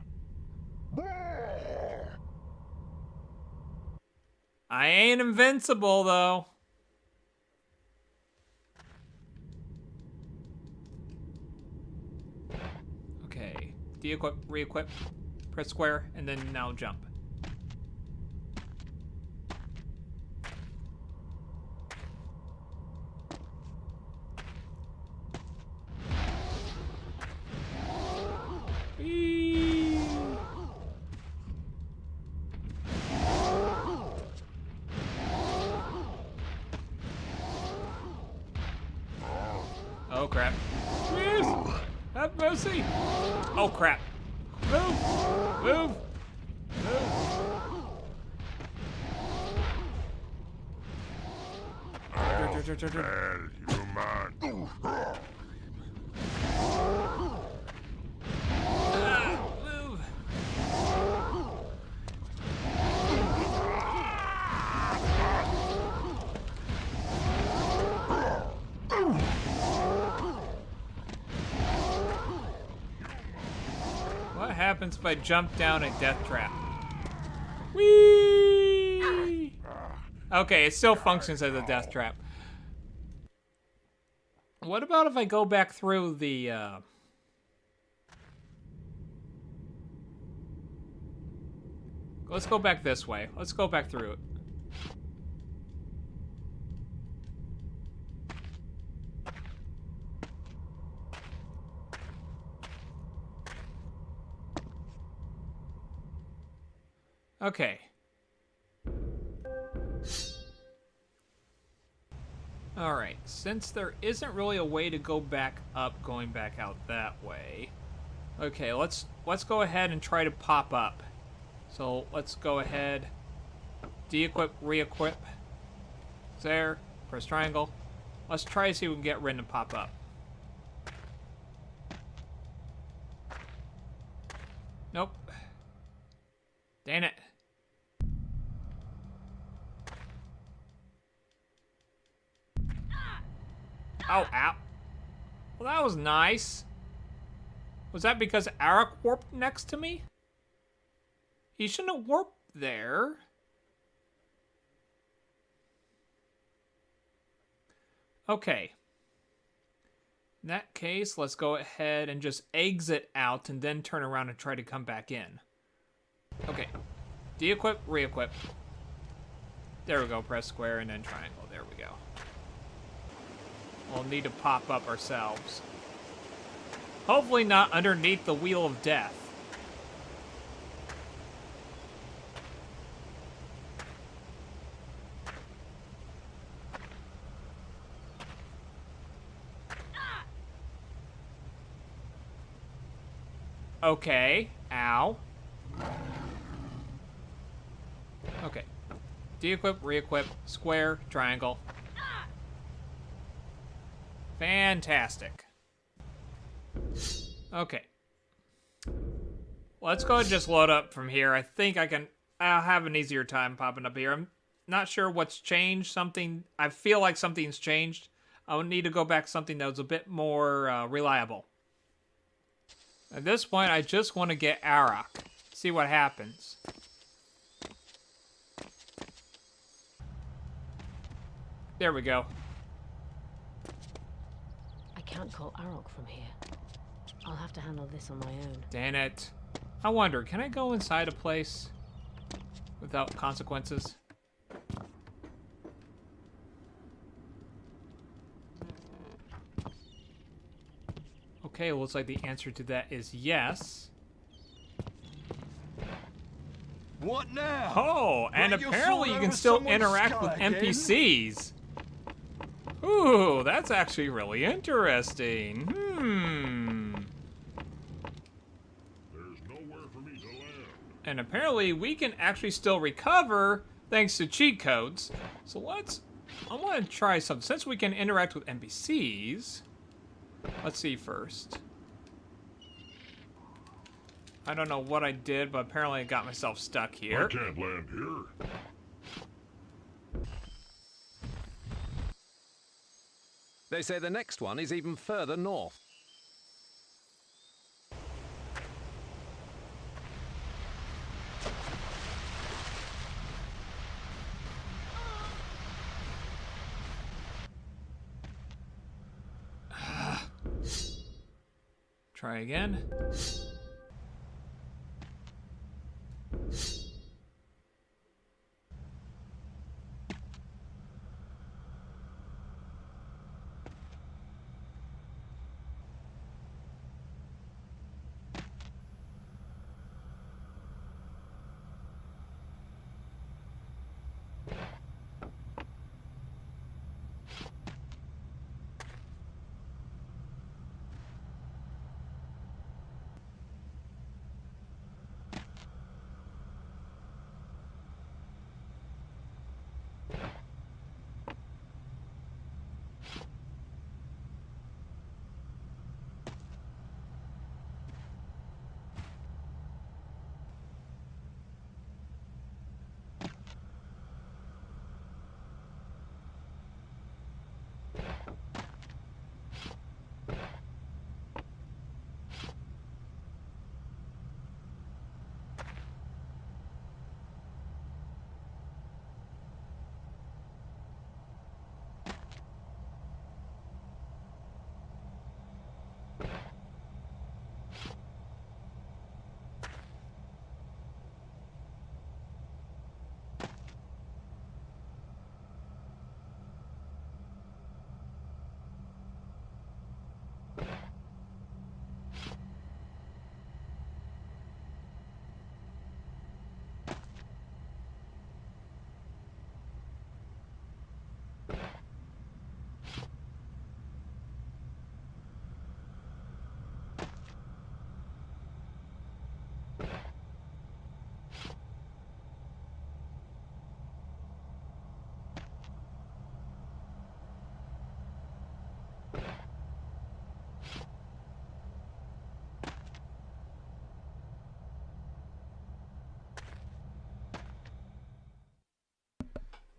I ain't invincible, though. Okay, de-equip, re-equip, press square, and then now jump. Whee! Oh crap. Please! Have mercy! Oh crap. Move! Move! Move! Well, human. Move! What happens if I jump down a death trap? Whee! Okay, it still functions as a death trap. What about if I go back through the, Let's go back this way. Let's go back through it. Okay. Alright, since there isn't really a way to go back up going back out that way. Okay, let's go ahead and try to pop up. So let's go ahead, de-equip, re-equip. There, press triangle. Let's try to see if we can get Rynn to pop up. Nope. Dang it. Oh, ow. Well, that was nice. Was that because Arak warped next to me? He shouldn't have warped there. Okay. In that case, let's go ahead and just exit out and then turn around and try to come back in. Okay. De-equip, re-equip. There we go. Press square and then triangle. There we go. We'll need to pop up ourselves. Hopefully not underneath the Wheel of Death. Okay. Ow. Okay. De-equip, re-equip, square, triangle. Fantastic. Okay. Let's go and just load up from here. I think I'll have an easier time popping up here. I'm not sure what's changed. I feel like something's changed. I would need to go back to something that was a bit more reliable. At this point, I just want to get Arak. See what happens. There we go. I can't call Arak from here. I'll have to handle this on my own. Damn it. I wonder, can I go inside a place without consequences? Okay, looks like the answer to that is yes. What now? Oh, and Right, your apparently sword you can over still someone's interact skull with again? NPCs. Ooh, that's actually really interesting. There's nowhere for me to land. And apparently we can actually still recover thanks to cheat codes. So I want to try something. Since we can interact with NPCs, let's see first. I don't know what I did, but apparently I got myself stuck I here. can't land here. They say the next one is even further north. Try again.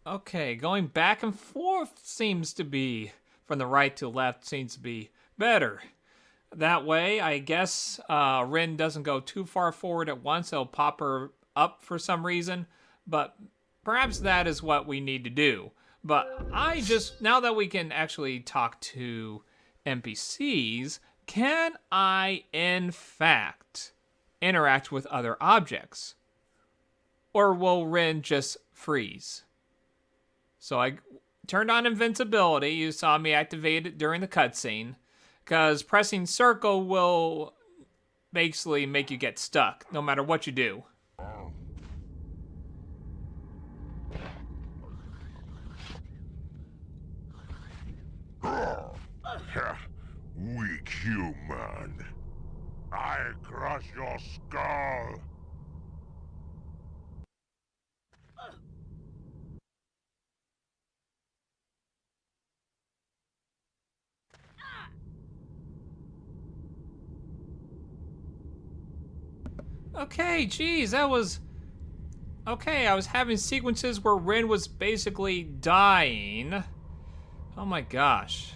Okay, going back and forth seems to be, from the right to left seems to be better. That way, I guess Rynn doesn't go too far forward at once. It'll pop her up for some reason, but perhaps that is what we need to do. But now that we can actually talk to NPCs, can I, in fact, interact with other objects? Or will Rynn just freeze? So I turned on invincibility. You saw me activate it during the cutscene. Because pressing circle will basically make you get stuck, no matter what you do. Weak human. I crush your skull. Okay, geez, that was... Okay, I was having sequences where Rynn was basically dying. Oh my gosh.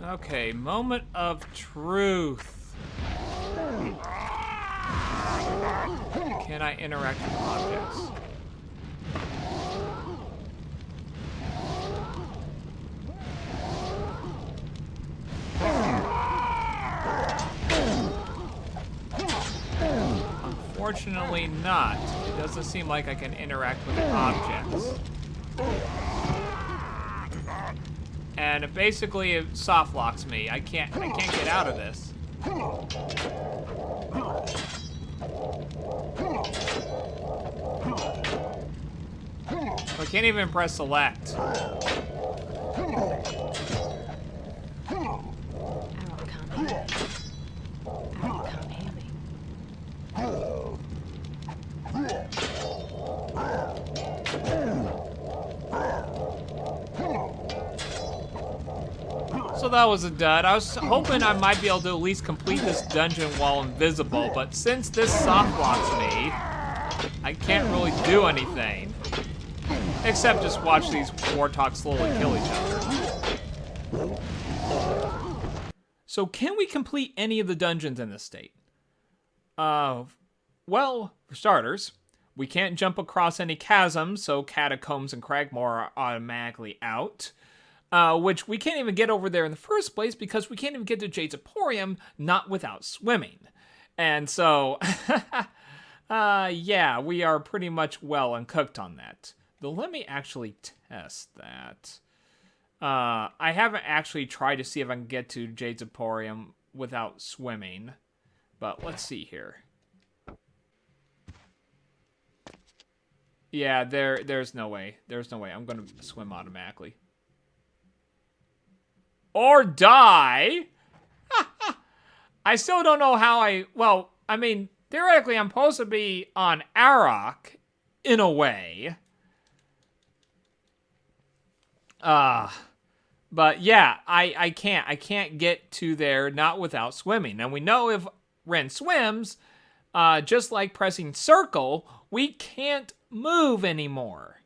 Okay, moment of truth. Can I interact with objects? Unfortunately not. It doesn't seem like I can interact with objects. And it basically soft locks me. I can't get out of this. I can't even press select. Arrow can't hear me. Arrow can't hear me. So that was a dud. I was hoping I might be able to at least complete this dungeon while invisible, but since this soft locks me, I can't really do anything. Except just watch these warthogs slowly kill each other. So can we complete any of the dungeons in this state? Well, for starters, we can't jump across any chasms, so catacombs and Cragmore are automatically out. Which we can't even get over there in the first place because we can't even get to Jade's Emporium not without swimming. And so, yeah, we are pretty much well and cooked on that. Though let me actually test that. I haven't actually tried to see if I can get to Jade's Emporium without swimming. But let's see here. Yeah, there's no way. There's no way. I'm going to swim automatically. Or die. I still don't know how well, I mean, theoretically I'm supposed to be on Arok in a way. But yeah, I can't get to there not without swimming. And we know if Rynn swims, just like pressing circle, we can't move anymore.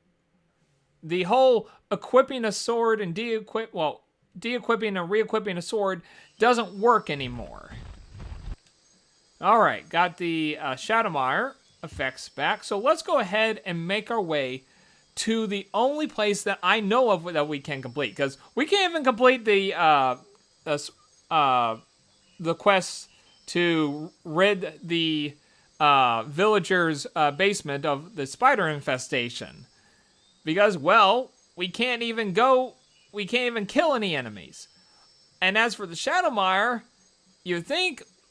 The whole equipping a sword and de-equipping and re-equipping a sword doesn't work anymore. Alright, got the Shadowmire effects back. So let's go ahead and make our way to the only place that I know of that we can complete. Because we can't even complete the quest to rid the villager's basement of the spider infestation. Because, well, we can't even kill any enemies. And as for the Shadowmire,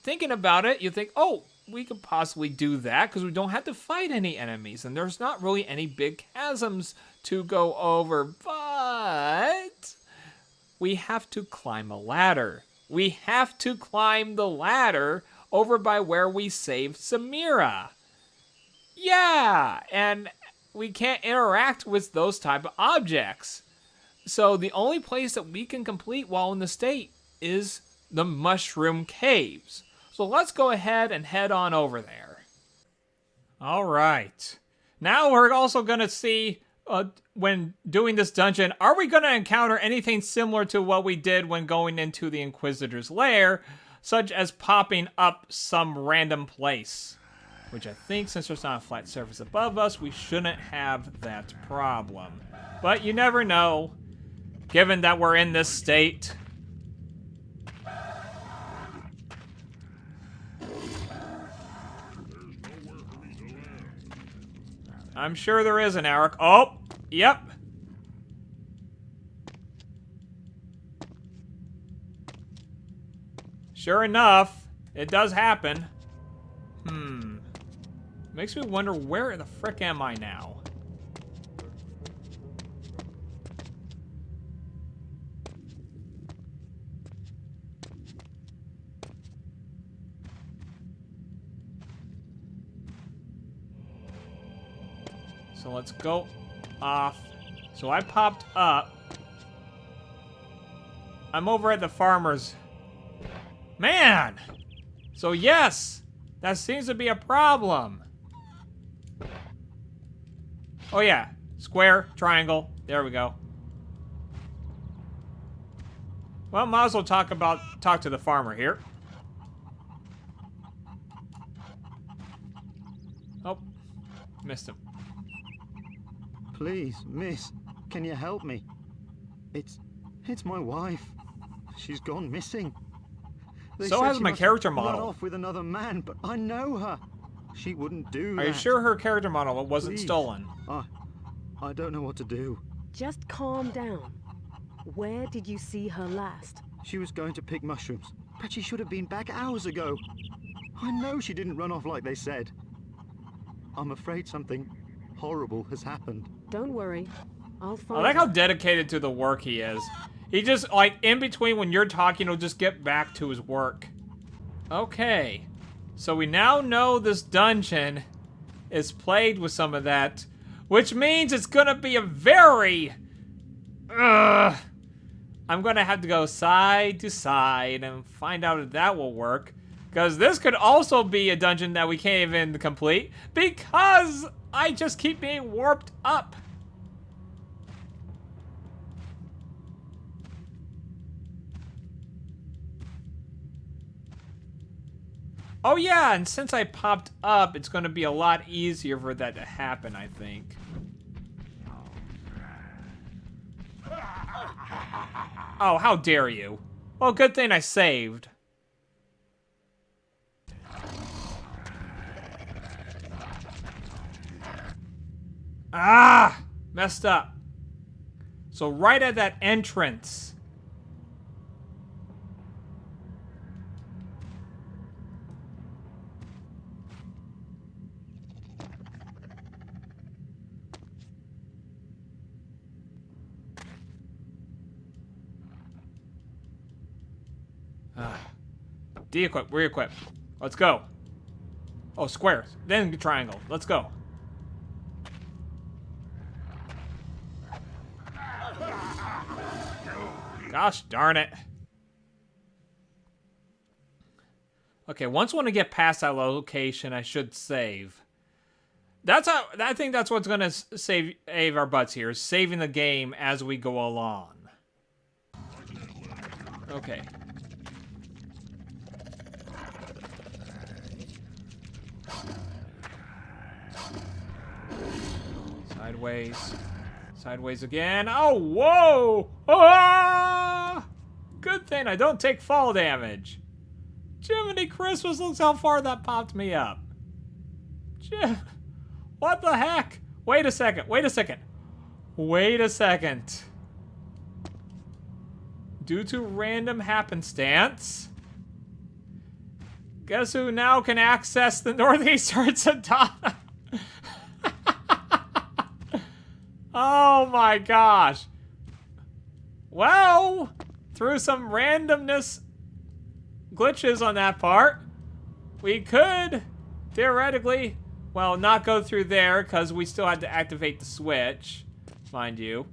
thinking about it, you think, oh, we could possibly do that because we don't have to fight any enemies. And there's not really any big chasms to go over. But we have to climb a ladder. We have to climb the ladder over by where we saved Samira. Yeah, and we can't interact with those type of objects. So the only place that we can complete while in the state is the Mushroom Caves. So let's go ahead and head on over there. All right. Now we're also going to see, when doing this dungeon, are we going to encounter anything similar to what we did when going into the Inquisitor's lair, such as popping up some random place? Which I think, since there's not a flat surface above us, we shouldn't have that problem. But you never know. Given that we're in this state. I'm sure there is an Arok. Oh, yep. Sure enough, it does happen. Makes me wonder, where the frick am I now? So let's go off. So I popped up. I'm over at the farmer's. Man! So yes, that seems to be a problem. Oh yeah, square, triangle. There we go. Well, might as well talk to the farmer here. Oh, missed him. Please, miss, can you help me? It's my wife. She's gone missing. They so said has she my must character have run model. off with another man, but I know her. She wouldn't do that. Are you sure her character model wasn't Please. stolen? I don't know what to do. Just calm down. Where did you see her last? She was going to pick mushrooms, but she should have been back hours ago. I know she didn't run off like they said. I'm afraid something horrible has happened. Don't worry. I'll find I like how her. dedicated to the work he is. He just, like, in between when you're talking, he'll just get back to his work. Okay. So we now know this dungeon is plagued with some of that, which means it's gonna be a very... I'm gonna have to go side to side and find out if that will work. Because this could also be a dungeon that we can't even complete because I just keep being warped up. Oh yeah, and since I popped up, it's gonna be a lot easier for that to happen, I think. Oh, how dare you. Well, good thing I saved. Ah! Messed up. So right at that entrance. De-equip, re-equip. Let's go. Oh, square. Then triangle. Let's go. Gosh darn it. Okay, once when I get past that location, I should save. That's how, I think that's what's gonna save our butts here, is saving the game as we go along. Okay. Sideways. Sideways again. Oh, whoa! Ah! Good thing I don't take fall damage. Jiminy Christmas, looks how far that popped me up. What the heck? Wait a second. Wait a second. Wait a second. Due to random happenstance, guess who now can access the northeastern Sadana? Oh my gosh. Well, through some randomness glitches on that part, we could theoretically, well, not go through there because we still had to activate the switch, mind you.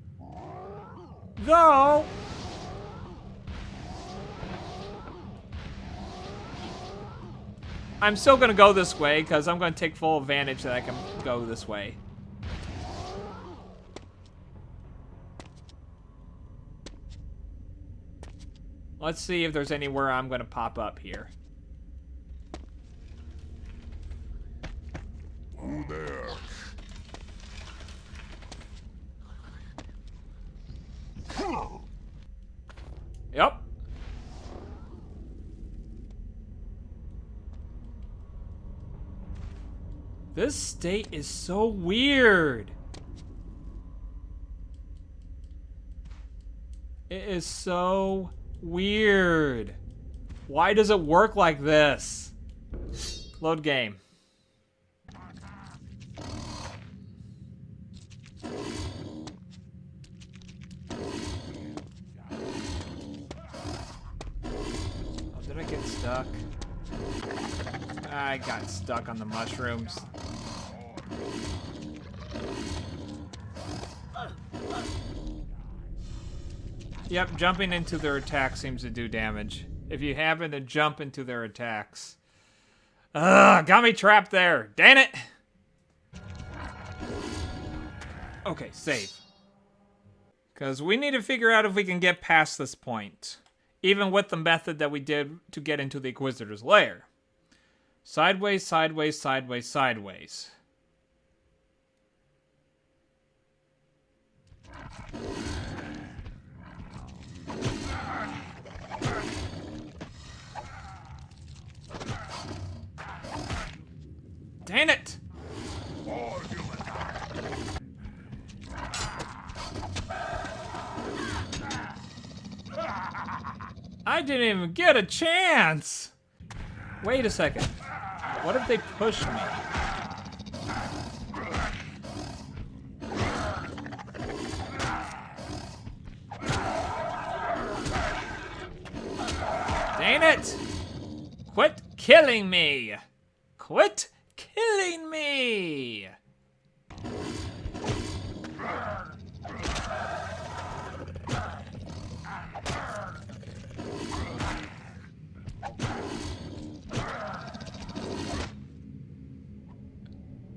Though, I'm still gonna go this way because I'm gonna take full advantage that I can go this way. Let's see if there's anywhere I'm gonna pop up here. Who there? Yep. This state is so weird. It is so weird. Why does it work like this? Load game. Oh, did I get stuck? I got stuck on the mushrooms. Yep, jumping into their attack seems to do damage. If you happen to jump into their attacks. Ugh, got me trapped there. Dang it! Okay, save. Because we need to figure out if we can get past this point. Even with the method that we did to get into the Inquisitor's lair. Sideways, sideways, sideways, sideways. Dang I didn't even get a chance. Wait a second. What if they push me? Dang it! Quit killing me! Quit killing me!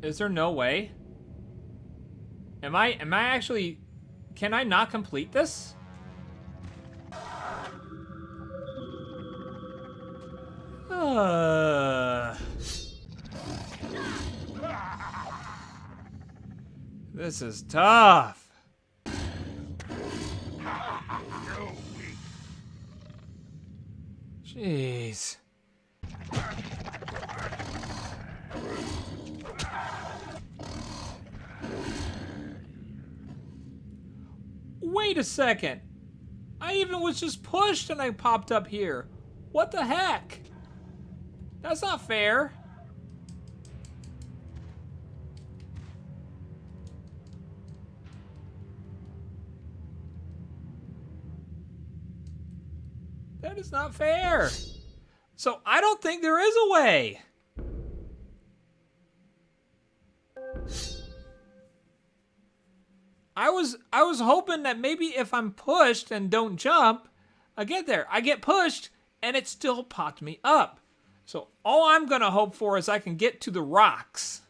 Is there no way? Am I actually... Can I not complete this? This is tough. Jeez. Wait a second. I even was just pushed and I popped up here. What the heck? That's not fair. That is not fair. So I don't think there is a way. I was hoping that maybe if I'm pushed and don't jump, I get there. I get pushed and it still popped me up. So all I'm gonna hope for is I can get to the rocks.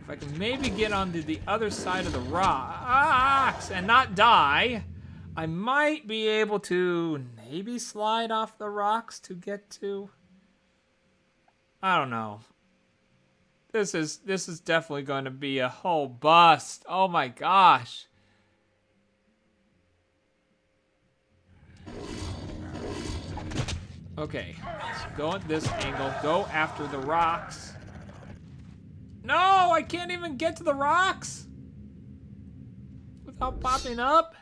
If I can maybe get onto the other side of the rocks and not die, I might be able to maybe slide off the rocks to get to... I don't know. This is definitely going to be a whole bust. Oh my gosh. Okay, so go at this angle. Go after the rocks. No, I can't even get to the rocks without popping up.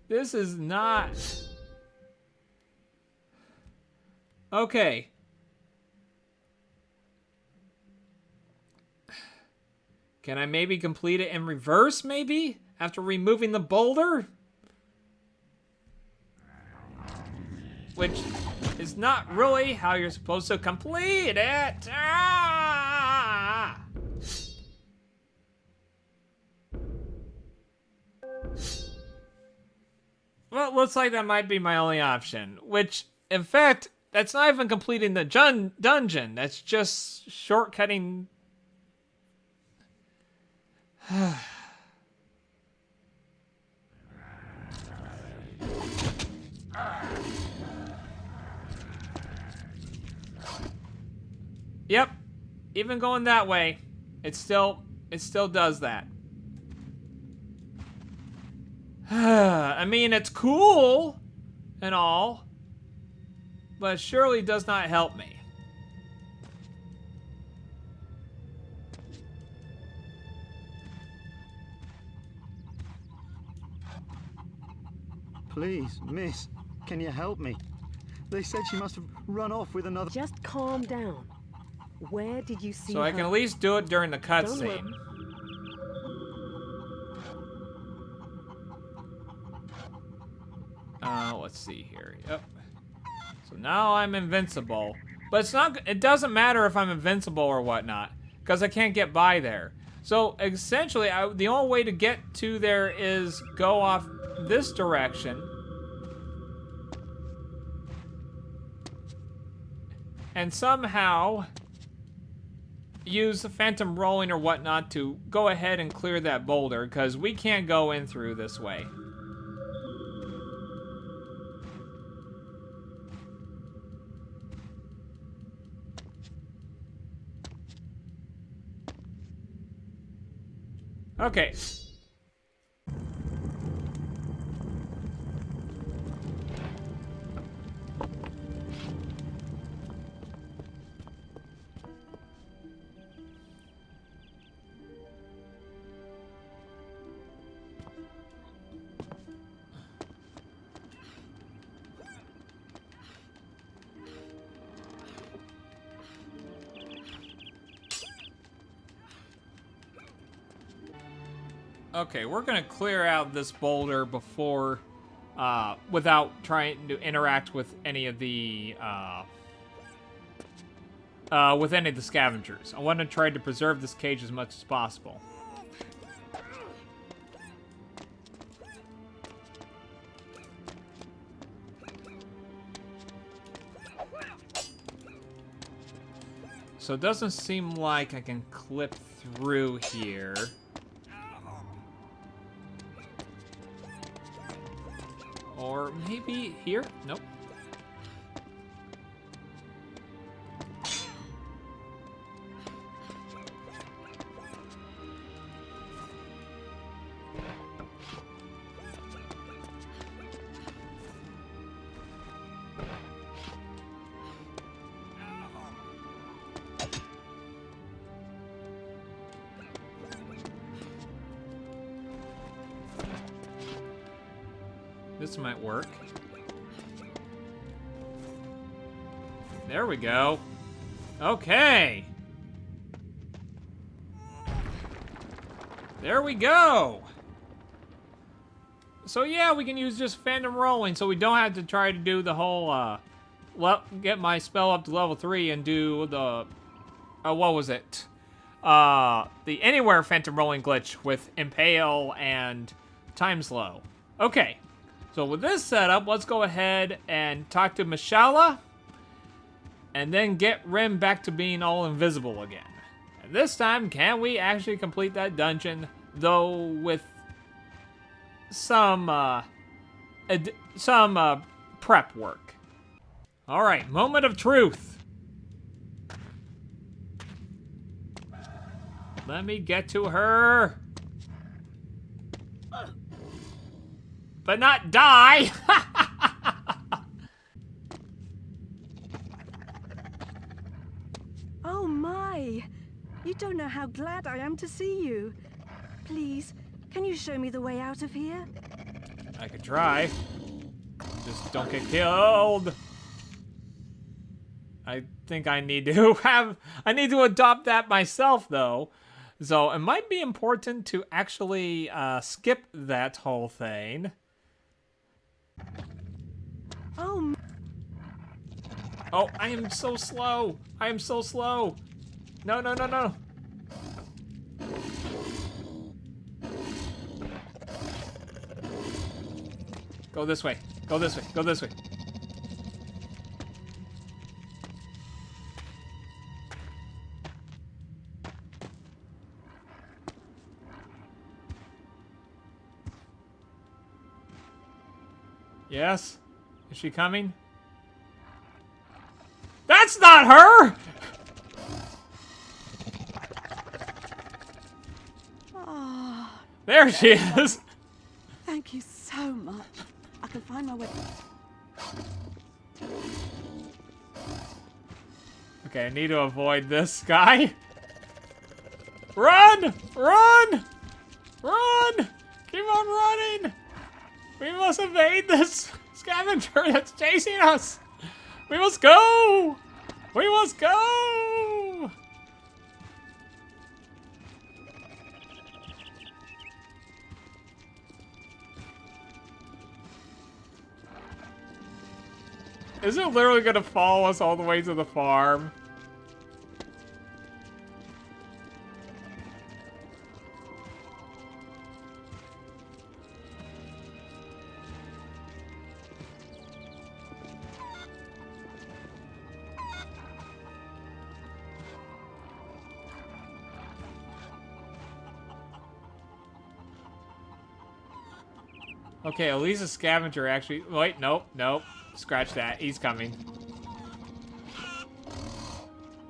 This is not... Okay. Can I maybe complete it in reverse, maybe? After removing the boulder? Which is not really how you're supposed to complete it. Ah! Well, it looks like that might be my only option. Which, in fact, that's not even completing the dungeon. That's just shortcutting... Yep, even going that way, it still does that. I mean, it's cool and all, but it surely does not help me. Please, miss, can you help me? They said she must have run off with another... Just calm down. Where did you see So her? I can at least do it during the cutscene. Let's see here. Yep. So now I'm invincible. But it's not... It doesn't matter if I'm invincible or whatnot, because I can't get by there. So essentially, the only way to get to there is go off this direction. And somehow use the phantom rolling or whatnot to go ahead and clear that boulder, because we can't go in through this way. Okay. Okay, we're gonna clear out this boulder before, without trying to interact with any of the, scavengers. I want to try to preserve this cage as much as possible. So it doesn't seem like I can clip through here. Or maybe here? Nope. This might work. There we go. Okay. There we go. So yeah, we can use just phantom rolling, so we don't have to try to do the whole, get my spell up to level 3 and do the, what was it? The anywhere phantom rolling glitch with impale and time slow. Okay. So with this setup, let's go ahead and talk to Mashallah, and then get Rynn back to being all invisible again. And this time, can we actually complete that dungeon, though with some prep work. All right, moment of truth. Let me get to her. But not die! Oh my! You don't know how glad I am to see you. Please, can you show me the way out of here? I could try. Just don't get killed. I think I need to adopt that myself, though. So it might be important to actually skip that whole thing. Oh. Oh, I am so slow. I am so slow. No, no, no, no. Go this way. Go this way. Go this way. Yes? Is she coming? That's not her! Oh, There she is! thank you so much. I can find my way. Okay, I need to avoid this guy. Run! Run! Run! Keep on running! We must evade this scavenger that's chasing us! We must go! We must go! Is it literally gonna follow us all the way to the farm? Okay, at least a scavenger actually... Wait, nope, nope. Scratch that. He's coming.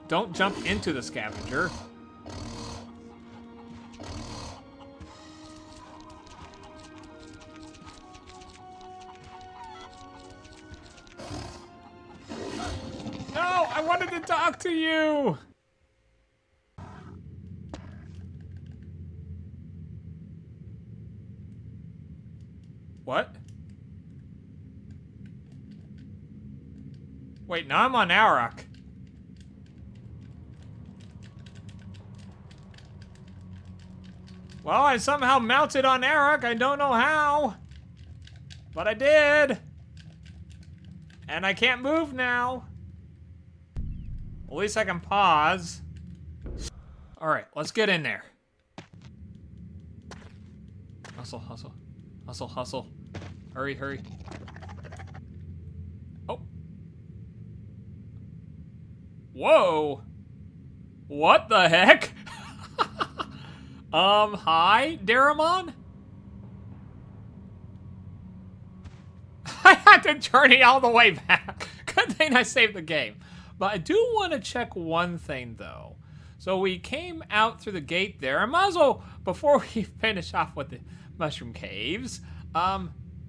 Don't jump into the scavenger. No! I wanted to talk to you! What? Wait, now I'm on Auroch. Well, I somehow mounted on Eric. I don't know how. But I did. And I can't move now. At least I can pause. Alright, let's get in there. Hustle, hustle. Hustle, hustle. Hurry, hurry. Oh. Whoa. What the heck? Hi, Daramon? I had to journey all the way back. Good thing I saved the game. But I do want to check one thing, though. So we came out through the gate there. I might as well, before we finish off with the mushroom caves,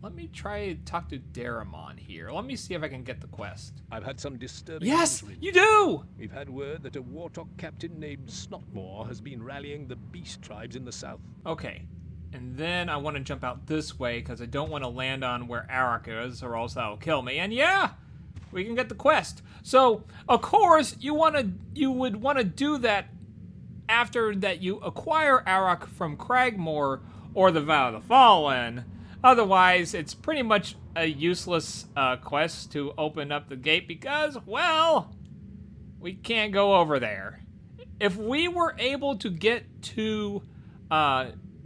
let me try to talk to Daramon here. Let me see if I can get the quest. I've had some disturbing Yes, news, Rynn. you do! We've had word that a warthog captain named Snotmore has been rallying the beast tribes in the south. Okay. And then I want to jump out this way because I don't want to land on where Arak is or else that'll kill me. And yeah, we can get the quest. So, of course, you would want to do that after that you acquire Arak from Cragmore or the Vow of the Fallen. Otherwise, it's pretty much a useless quest to open up the gate because, well, we can't go over there. If we were able to get to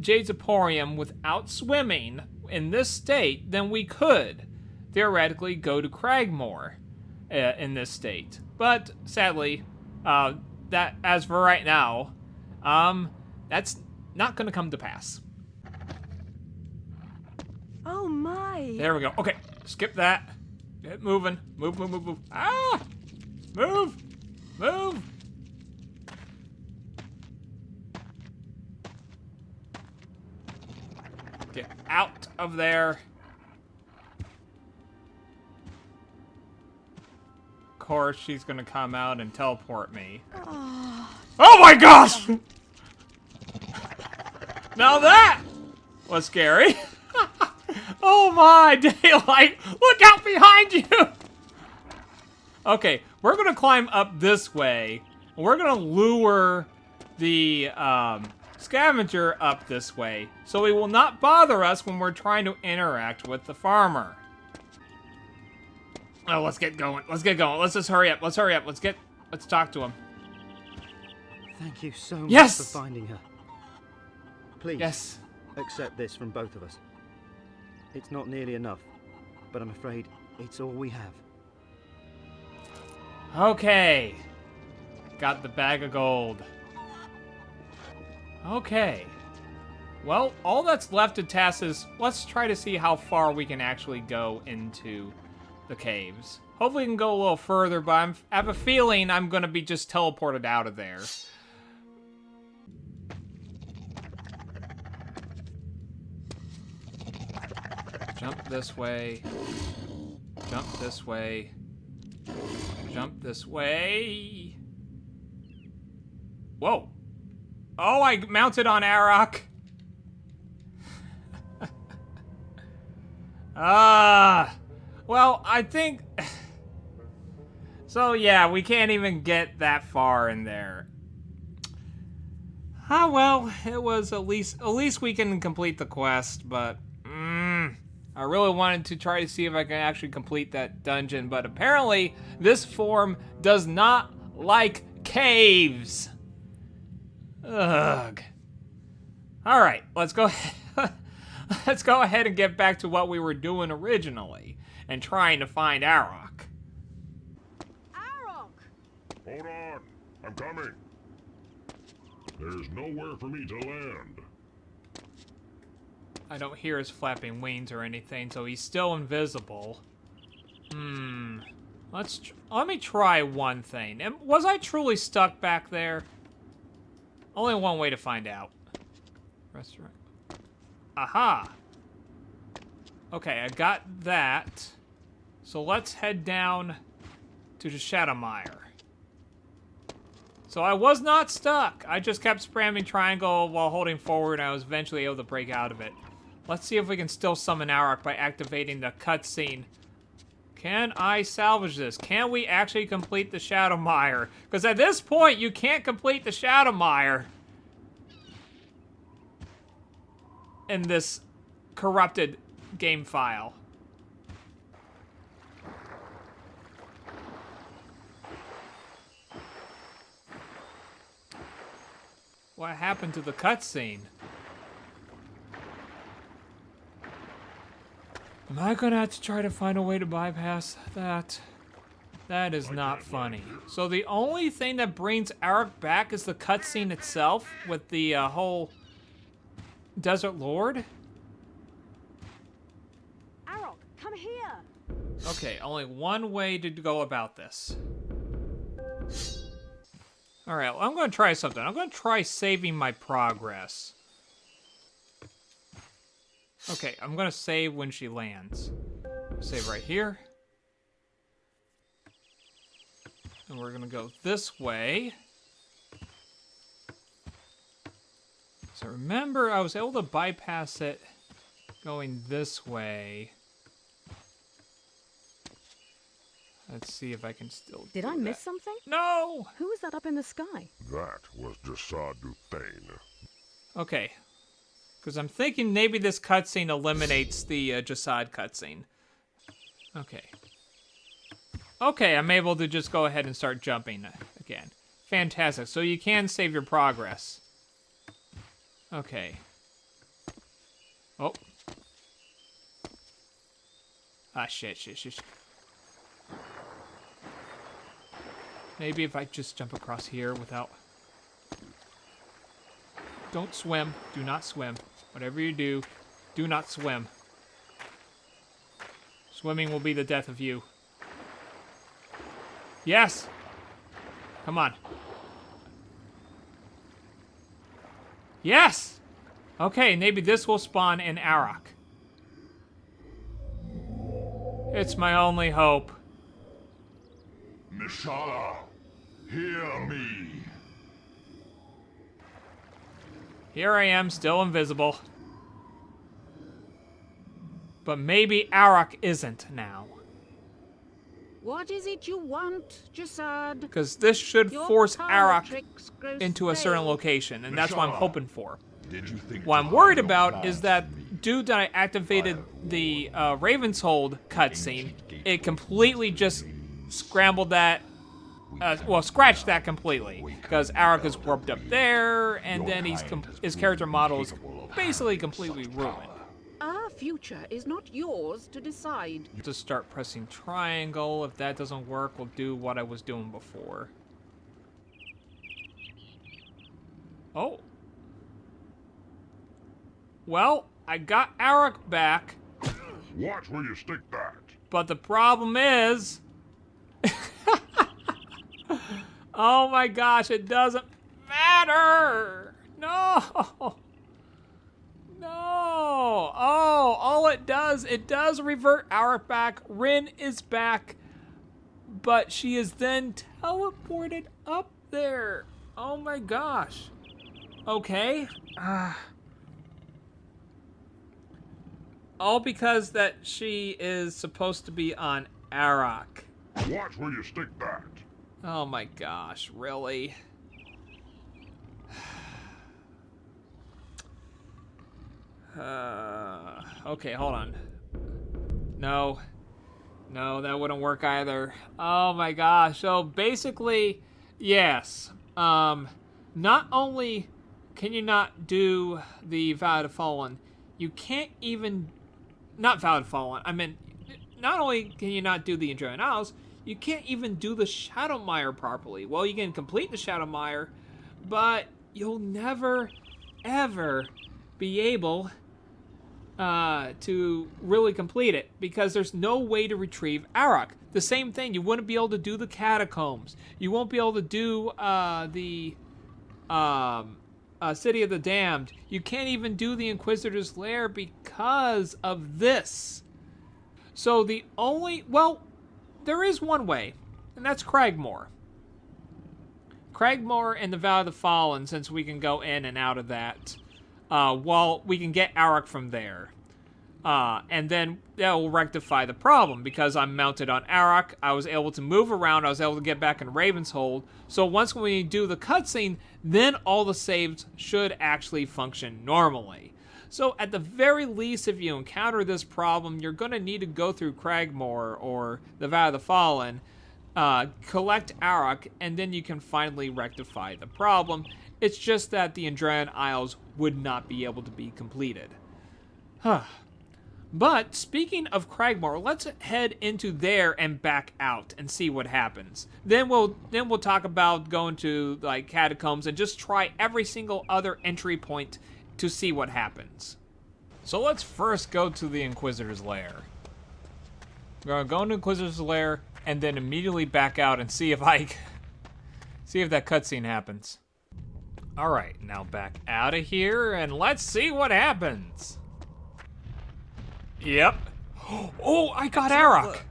Jade's Emporium without swimming in this state, then we could theoretically go to Cragmore in this state. But sadly, that as for right now, that's not going to come to pass. Oh my! There we go. Okay, skip that. Get moving. Move, move, move, move. Ah! Move! Move! Get out of there. Of course, she's gonna come out and teleport me. Oh my gosh! Now that was scary. Oh my daylight! Look out behind you! Okay, we're gonna climb up this way. We're gonna lure the scavenger up this way, so he will not bother us when we're trying to interact with the farmer. Oh, let's get going. Let's get going. Let's just hurry up. Let's hurry up. Let's talk to him. Thank you so much Yes! for finding her. Please, Yes. accept this from both of us. It's not nearly enough, but I'm afraid it's all we have. Okay. Got the bag of gold. Okay. Well, all that's left to task is let's try to see how far we can actually go into the caves. Hopefully we can go a little further, but I have a feeling I'm going to be just teleported out of there. Jump this way. Jump this way. Jump this way. Whoa. Oh, I mounted on Arak. Well, I think... So, yeah, we can't even get that far in there. Well, it was at least we can complete the quest, but... I really wanted to try to see if I can actually complete that dungeon, but apparently this form does not like caves. Ugh. All right, let's go ahead and get back to what we were doing originally and trying to find Arak. Arak! Hold on, I'm coming. There's nowhere for me to land. I don't hear his flapping wings or anything, so he's still invisible. Let me try one thing. Was I truly stuck back there? Only one way to find out. Restaurant. Aha! Okay, I got that. So let's head down to the Shadowmire. So I was not stuck. I just kept spamming triangle while holding forward, and I was eventually able to break out of it. Let's see if we can still summon Arak by activating the cutscene. Can I salvage this? Can we actually complete the Shadowmire? Because at this point, you can't complete the Shadowmire. in this corrupted game file. What happened to the cutscene? Am I gonna have to try to find a way to bypass that? That is not funny. So the only thing that brings Arak back is the cutscene itself with the whole Desert Lord? Arak, come here! Okay, only one way to go about this. Alright, well, I'm going to try something. I'm going to try saving my progress. Okay, I'm going to save when she lands. Save right here. And we're going to go this way. So remember, I was able to bypass it going this way. Let's see if I can still Did I miss something? No! Who was that up in the sky? That was Jasadu Thane. Okay. Because I'm thinking maybe this cutscene eliminates the Jasad cutscene. Okay. Okay, I'm able to just go ahead and start jumping again. Fantastic. So you can save your progress. Okay. Oh. Ah, shit. Maybe if I just jump across here without... Don't swim. Do not swim. Whatever you do, do not swim. Swimming will be the death of you. Yes! Come on. Yes! Okay, maybe this will spawn in Arak. It's my only hope. Nishala, hear me. Here I am, still invisible. But maybe Arak isn't now. What is it you want, Jasad? Because this should Your force power Arak tricks grow into a certain stale. location, and that's what I'm Nishala, hoping for. Did you think What I'm to worried hide your about plans is that from me? dude that I activated the Ravenshold cutscene, it completely just scrambled that, scratched that completely. Because Arak is warped up there, and then his character model is basically completely ruined. Our future is not yours to decide. Just start pressing triangle. If that doesn't work, we'll do what I was doing before. Oh. Well, I got Arak back, Watch where you stick that. but the problem is... Oh my gosh, it doesn't matter! No! No! Oh, all it does revert Arak back. Rynn is back, but she is then teleported up there. Oh my gosh. Okay. All because that she is supposed to be on Arak. Watch where you stick that. Oh my gosh, really? Okay, hold on. No, that wouldn't work either. Oh my gosh. So basically, yes. Not only can you not do the Vow to Fallen, you can't even... Not Vow to Fallen, I mean, not only can you not do the Enduring Isles, you can't even do the Shadowmire properly. Well, you can complete the Shadowmire, but you'll never, ever be able to really complete it because there's no way to retrieve Arak. The same thing, you wouldn't be able to do the Catacombs. You won't be able to do the City of the Damned. You can't even do the Inquisitor's Lair because of this. So the only... Well, there is one way, and that's Cragmore. Cragmore and the Vow of the Fallen, since we can go in and out of that. Well, we can get Arak from there. And then that will rectify the problem, because I'm mounted on Arak, I was able to move around, I was able to get back in Ravenshold. So once we do the cutscene, then all the saves should actually function normally. So at the very least, if you encounter this problem, you're going to need to go through Cragmore or the Valley of the Fallen, collect Arak, and then you can finally rectify the problem. It's just that the Andrean Isles would not be able to be completed. But speaking of Cragmore, let's head into there and back out and see what happens. Then we'll talk about going to like catacombs and just try every single other entry point to see what happens. So let's first go to the Inquisitor's Lair. We're gonna go into Inquisitor's Lair and then immediately back out and see if that cutscene happens. All right, now back out of here and let's see what happens. Yep. Oh, I got Arak.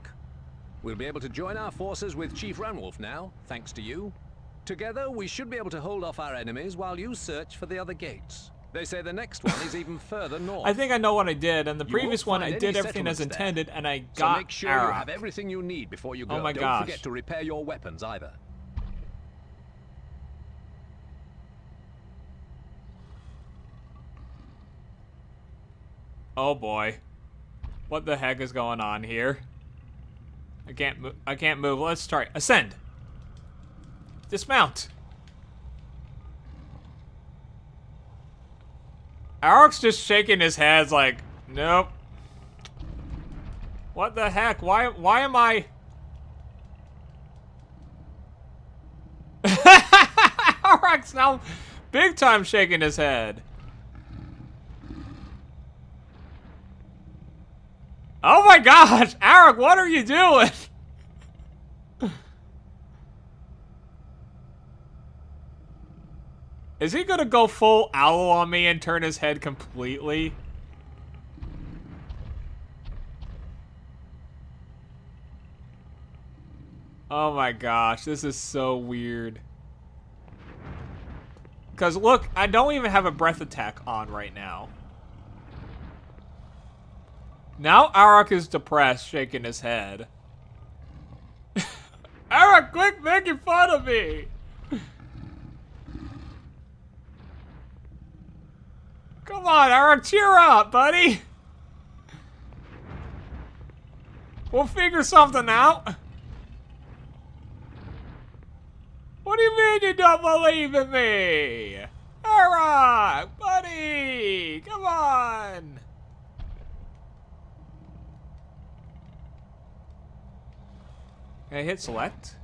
We'll be able to join our forces with Chief Ranwolf now, thanks to you. Together, we should be able to hold off our enemies while you search for the other gates. They say the next one is even further north. I think I know what I did. And the previous one, I did everything as intended, and I got So make sure Arak. you have everything you need before you go. Oh my Don't gosh. forget to repair your weapons either. Oh boy. What the heck is going on here? I can't move. Let's try. Ascend. Dismount. Arak's just shaking his head like, nope. What the heck? Why am I... Arak's now big time shaking his head. Oh my gosh, Arak, what are you doing? Is he gonna go full owl on me and turn his head completely? Oh my gosh, this is so weird. Because look, I don't even have a breath attack on right now. Now Arak is depressed, shaking his head. Arak, quit making fun of me! Come on, Arak, cheer up, buddy! We'll figure something out. What do you mean you don't believe in me? Arak, buddy, come on! Okay, hit select.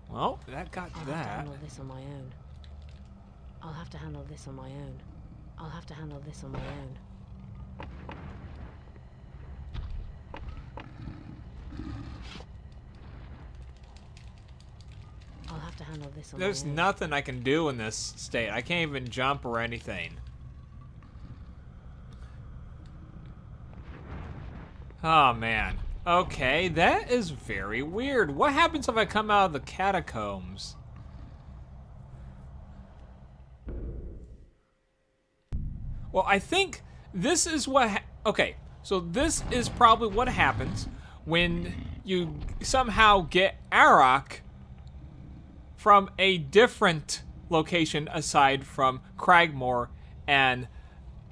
Well, that got I'll that. have to handle this on my own. I'll have to handle this on my own. I'll have to handle this on my own. I'll have to handle this on There's my own. nothing I can do in this state. I can't even jump or anything. Oh, man. Okay, that is very weird. What happens if I come out of the catacombs? Well, I think this is what... okay, so this is probably what happens when you somehow get Arak from a different location aside from Cragmore and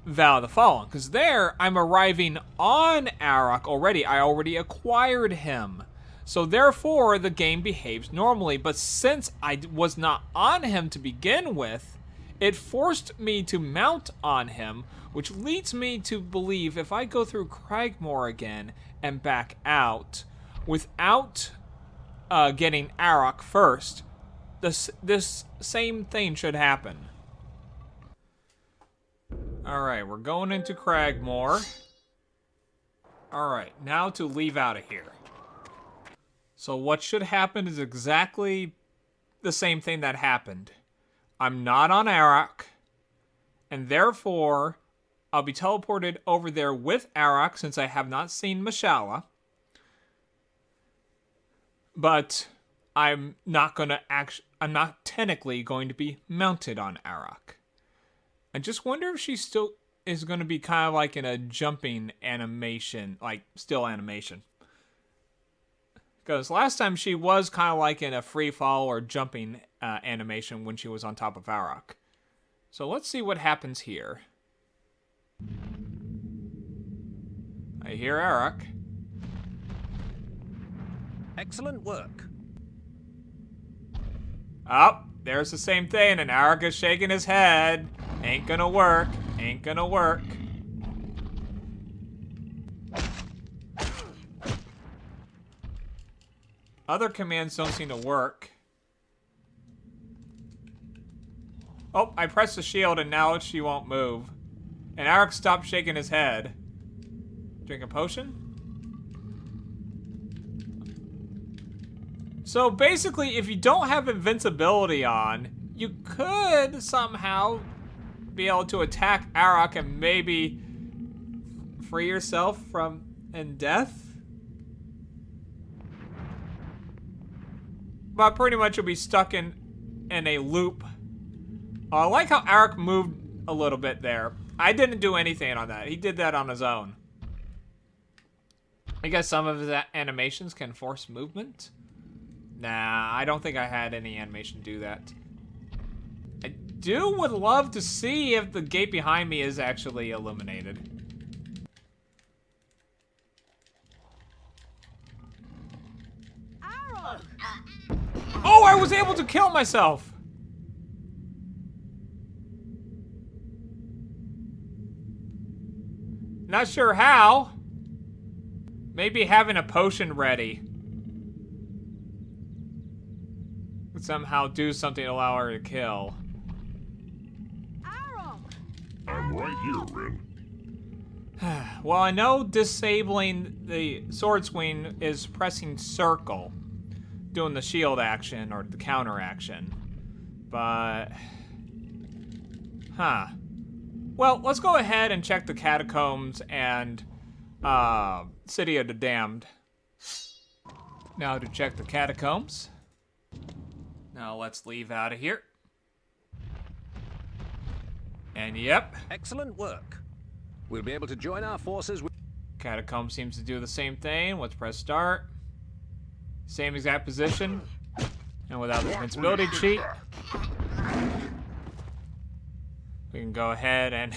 Valley of the Fallen, because there I'm arriving on Arak already. I already acquired him, so therefore the game behaves normally. But since I was not on him to begin with, it forced me to mount on him, which leads me to believe if I go through Cragmore again and back out without getting Arak first, this same thing should happen. Alright, we're going into Cragmore. Alright, now to leave out of here. So what should happen is exactly the same thing that happened. I'm not on Arak, and therefore I'll be teleported over there with Arak since I have not seen Mashallah. But I'm not technically going to be mounted on Arak. I just wonder if she still is going to be kind of like in a jumping animation, like still animation. Because last time she was kind of like in a free fall or jumping animation when she was on top of Arok. So let's see what happens here. I hear Arok. Excellent work. Oh, there's the same thing, and Arok is shaking his head. Ain't gonna work. Ain't gonna work. Other commands don't seem to work. Oh, I pressed the shield and now she won't move. And Arok stopped shaking his head. Drink a potion? So basically, if you don't have invincibility on, you could somehow be able to attack Arok and maybe free yourself from death. But pretty much you'll be stuck in a loop. I like how Arok moved a little bit there. I didn't do anything on that. He did that on his own. I guess some of his animations can force movement. Nah, I don't think I had any animation do that. I would love to see if the gate behind me is actually illuminated. Oh, I was able to kill myself! Not sure how. Maybe having a potion ready would somehow do something to allow her to kill. I'm right here, Rynn. Well, I know disabling the sword swing is pressing circle, doing the shield action or the counter action, but well, let's go ahead and check the catacombs and City of the Damned. Now to check the catacombs. Now let's leave out of here. And yep. Excellent work. We'll be able to join our forces with... Catacomb seems to do the same thing. Let's press start. Same exact position. And without the invincibility cheat, we can go ahead and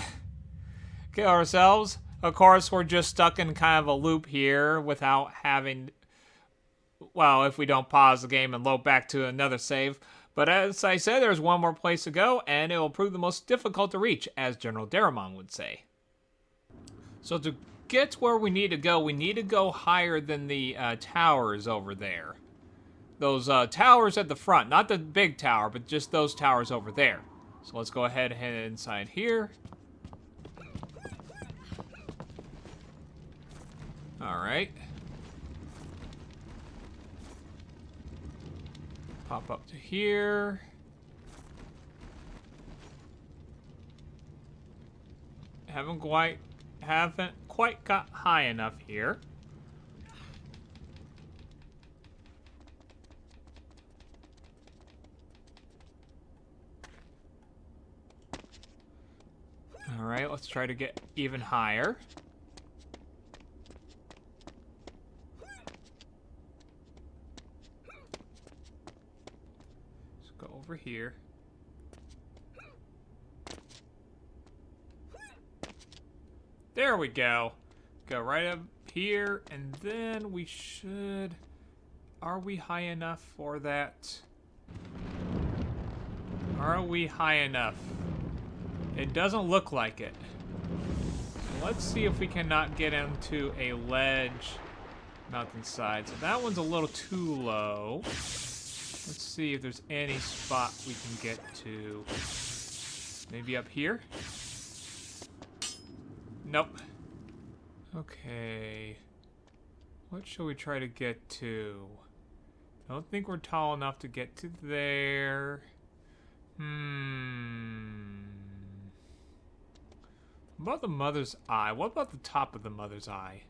kill ourselves. Of course, we're just stuck in kind of a loop here without having... Well, if we don't pause the game and load back to another save. But as I said, there's one more place to go, and it will prove the most difficult to reach, as General Daramon would say. So to get where we need to go higher than the towers over there. Those towers at the front, not the big tower, but just those towers over there. So let's go ahead and head inside here. Alright. Pop up to here. Haven't quite got high enough here. All right, let's try to get even higher. Let's go over here. There we go. Go right up here, and then we should... Are we high enough for that? Are we high enough? It doesn't look like it. So let's see if we cannot get into a ledge mountainside. So that one's a little too low. Let's see if there's any spot we can get to. Maybe up here? Nope. Okay. What shall we try to get to? I don't think we're tall enough to get to there. What about the mother's eye? What about the top of the mother's eye?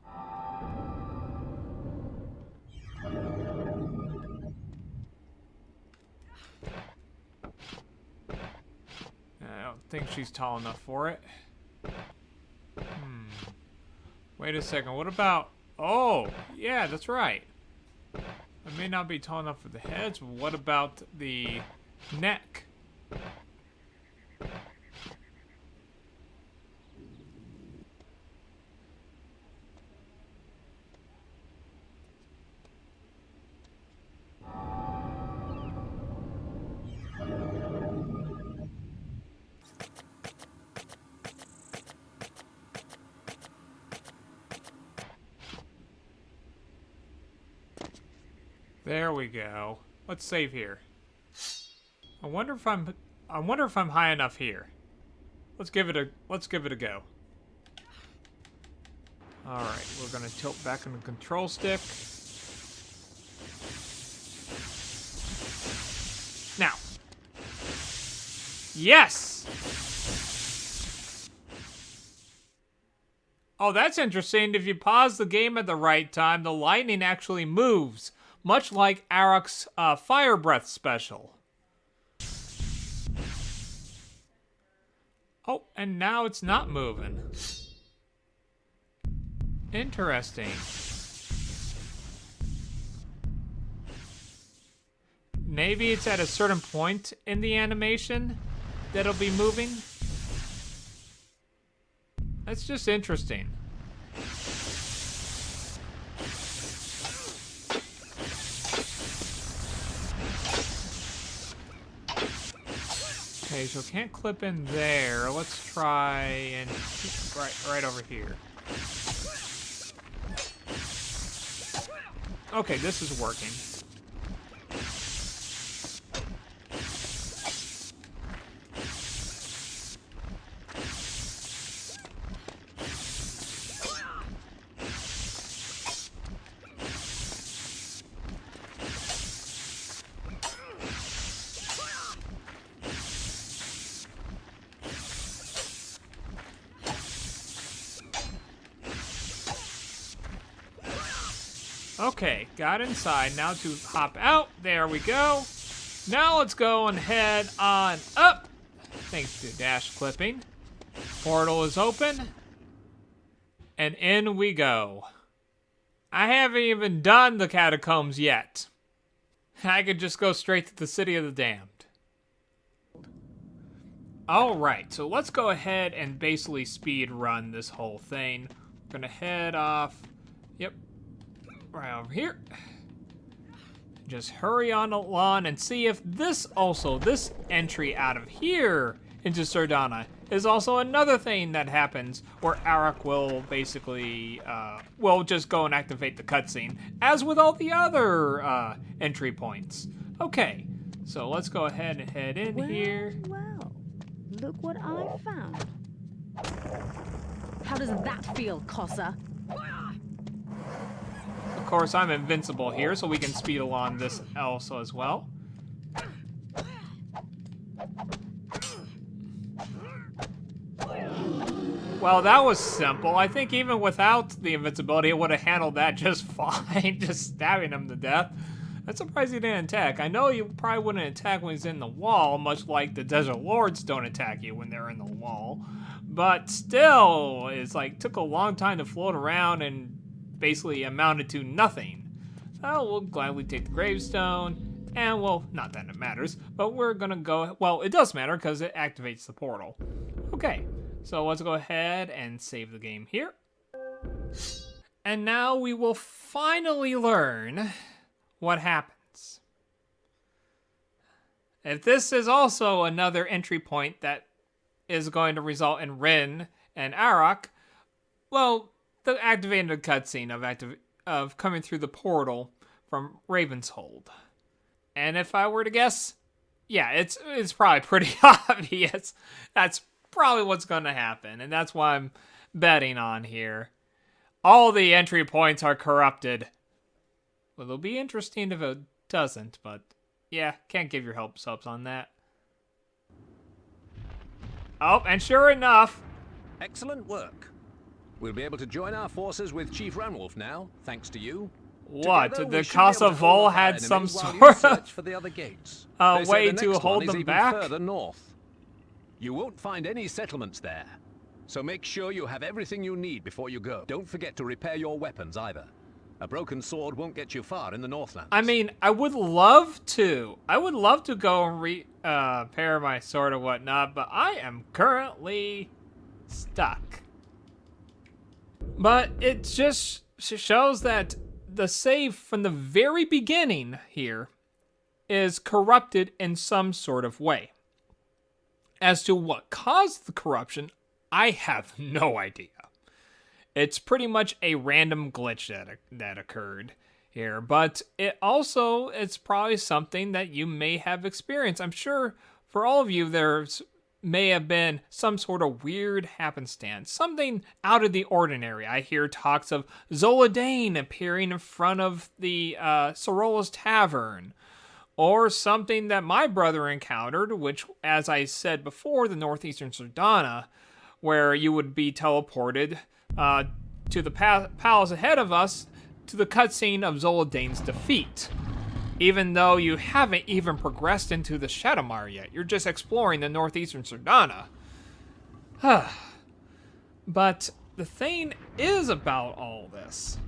I don't think she's tall enough for it. Wait a second, what about... Oh, yeah, that's right. may not be tall enough for the heads, but what about the neck? There we go. Let's save here. I wonder if I'm high enough here. Let's give it a go. All right, we're gonna tilt back on the control stick. Now. Yes! Oh, that's interesting. If you pause the game at the right time, the lightning actually moves, much like Arak's Fire Breath special. Oh, and now it's not moving. Interesting. Maybe it's at a certain point in the animation that it'll be moving. That's just interesting. Okay, so can't clip in there. Let's try and right over here. Okay, this is working. Okay, got inside. Now to hop out. There we go. Now let's go and head on up. Thanks to dash clipping. Portal is open. And in we go. I haven't even done the catacombs yet. I could just go straight to the City of the Damned. Alright, so let's go ahead and basically speed run this whole thing. We're gonna head off. Yep. Right over here. Just hurry on along and see if this entry out of here into Sardana is also another thing that happens where Arak will basically, will just go and activate the cutscene, as with all the other entry points. Okay, so let's go ahead and head in here. Well, look what I found. How does that feel, Cossa? Of course, I'm invincible here, so we can speed along this also as well. Well, that was simple. I think even without the invincibility, it would have handled that just fine, just stabbing him to death. I'm surprised he didn't attack. I know you probably wouldn't attack when he's in the wall, much like the Desert Lords don't attack you when they're in the wall. But still, it's like, took a long time to float around and basically amounted to nothing. Oh, we'll gladly take the gravestone, and well, not that it matters, but we're gonna go, well, it does matter because it activates the portal. Okay, so let's go ahead and save the game here. And now we will finally learn what happens. If this is also another entry point that is going to result in Rynn and Arak, well, the activated cutscene of coming through the portal from Ravenshold. And if I were to guess, yeah, it's probably pretty obvious. That's probably what's going to happen, and that's why I'm betting on here. All the entry points are corrupted. Well, it'll be interesting if it doesn't, but yeah, can't give your hopes on that. Oh, and sure enough. Excellent work. We'll be able to join our forces with Chief Ranwolf now, thanks to you. What? Together, The Casa Vol had some sort of for the other gates. way to hold them back? Further north. You won't find any settlements there, so make sure you have everything you need before you go. Don't forget to repair your weapons either. A broken sword won't get you far in the Northlands. I mean, I would love to. I would love to go and repair my sword or whatnot, but I am currently stuck. But it just shows that the save from the very beginning here is corrupted in some sort of way. As to what caused the corruption, I have no idea. It's pretty much a random glitch that occurred here, but it's probably something that you may have experienced. I'm sure for all of you there's may have been some sort of weird happenstance, something out of the ordinary. I hear talks of Zoladane appearing in front of the Sorola's Tavern, or something that my brother encountered, which, as I said before, the northeastern Sardana, where you would be teleported to the palace ahead of us to the cutscene of Zoladane's defeat. Even though you haven't even progressed into the Shadowmire yet. You're just exploring the northeastern Sardana. But the thing is about all this,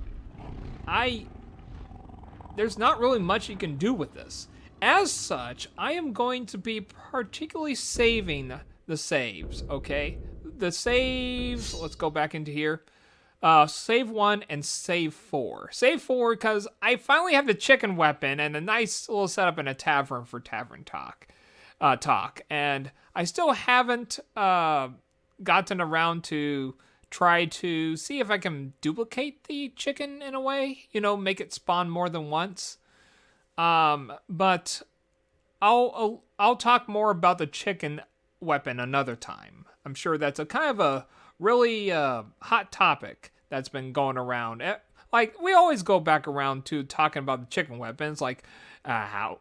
there's not really much you can do with this. As such, I am going to be particularly saving the saves, okay? The saves, let's go back into here. Save 1 and save 4. Save 4 because I finally have the chicken weapon and a nice little setup in a tavern for tavern talk. And I still haven't gotten around to try to see if I can duplicate the chicken in a way. You know, make it spawn more than once. But I'll talk more about the chicken weapon another time. I'm sure that's a kind of a really hot topic that's been going around. Like, we always go back around to talking about the chicken weapons, like how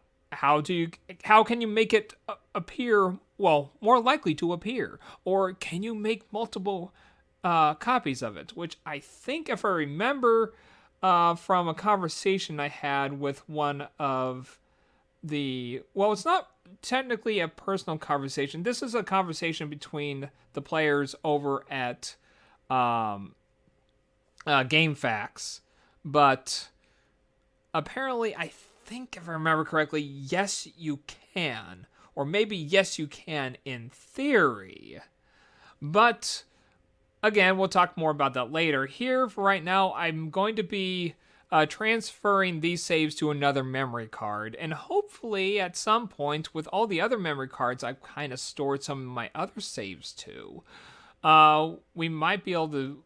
can you make it appear, well, more likely to appear, or can you make multiple copies of it, which I think, if I remember from a conversation I had with one of it's not technically a personal conversation. This is a conversation between the players over at GameFAQs, but apparently, I think, if I remember correctly, yes, you can, or maybe yes, you can in theory, but again, we'll talk more about that later. Here, for right now, I'm going to be transferring these saves to another memory card, and hopefully at some point with all the other memory cards I've kind of stored some of my other saves to, we might be able to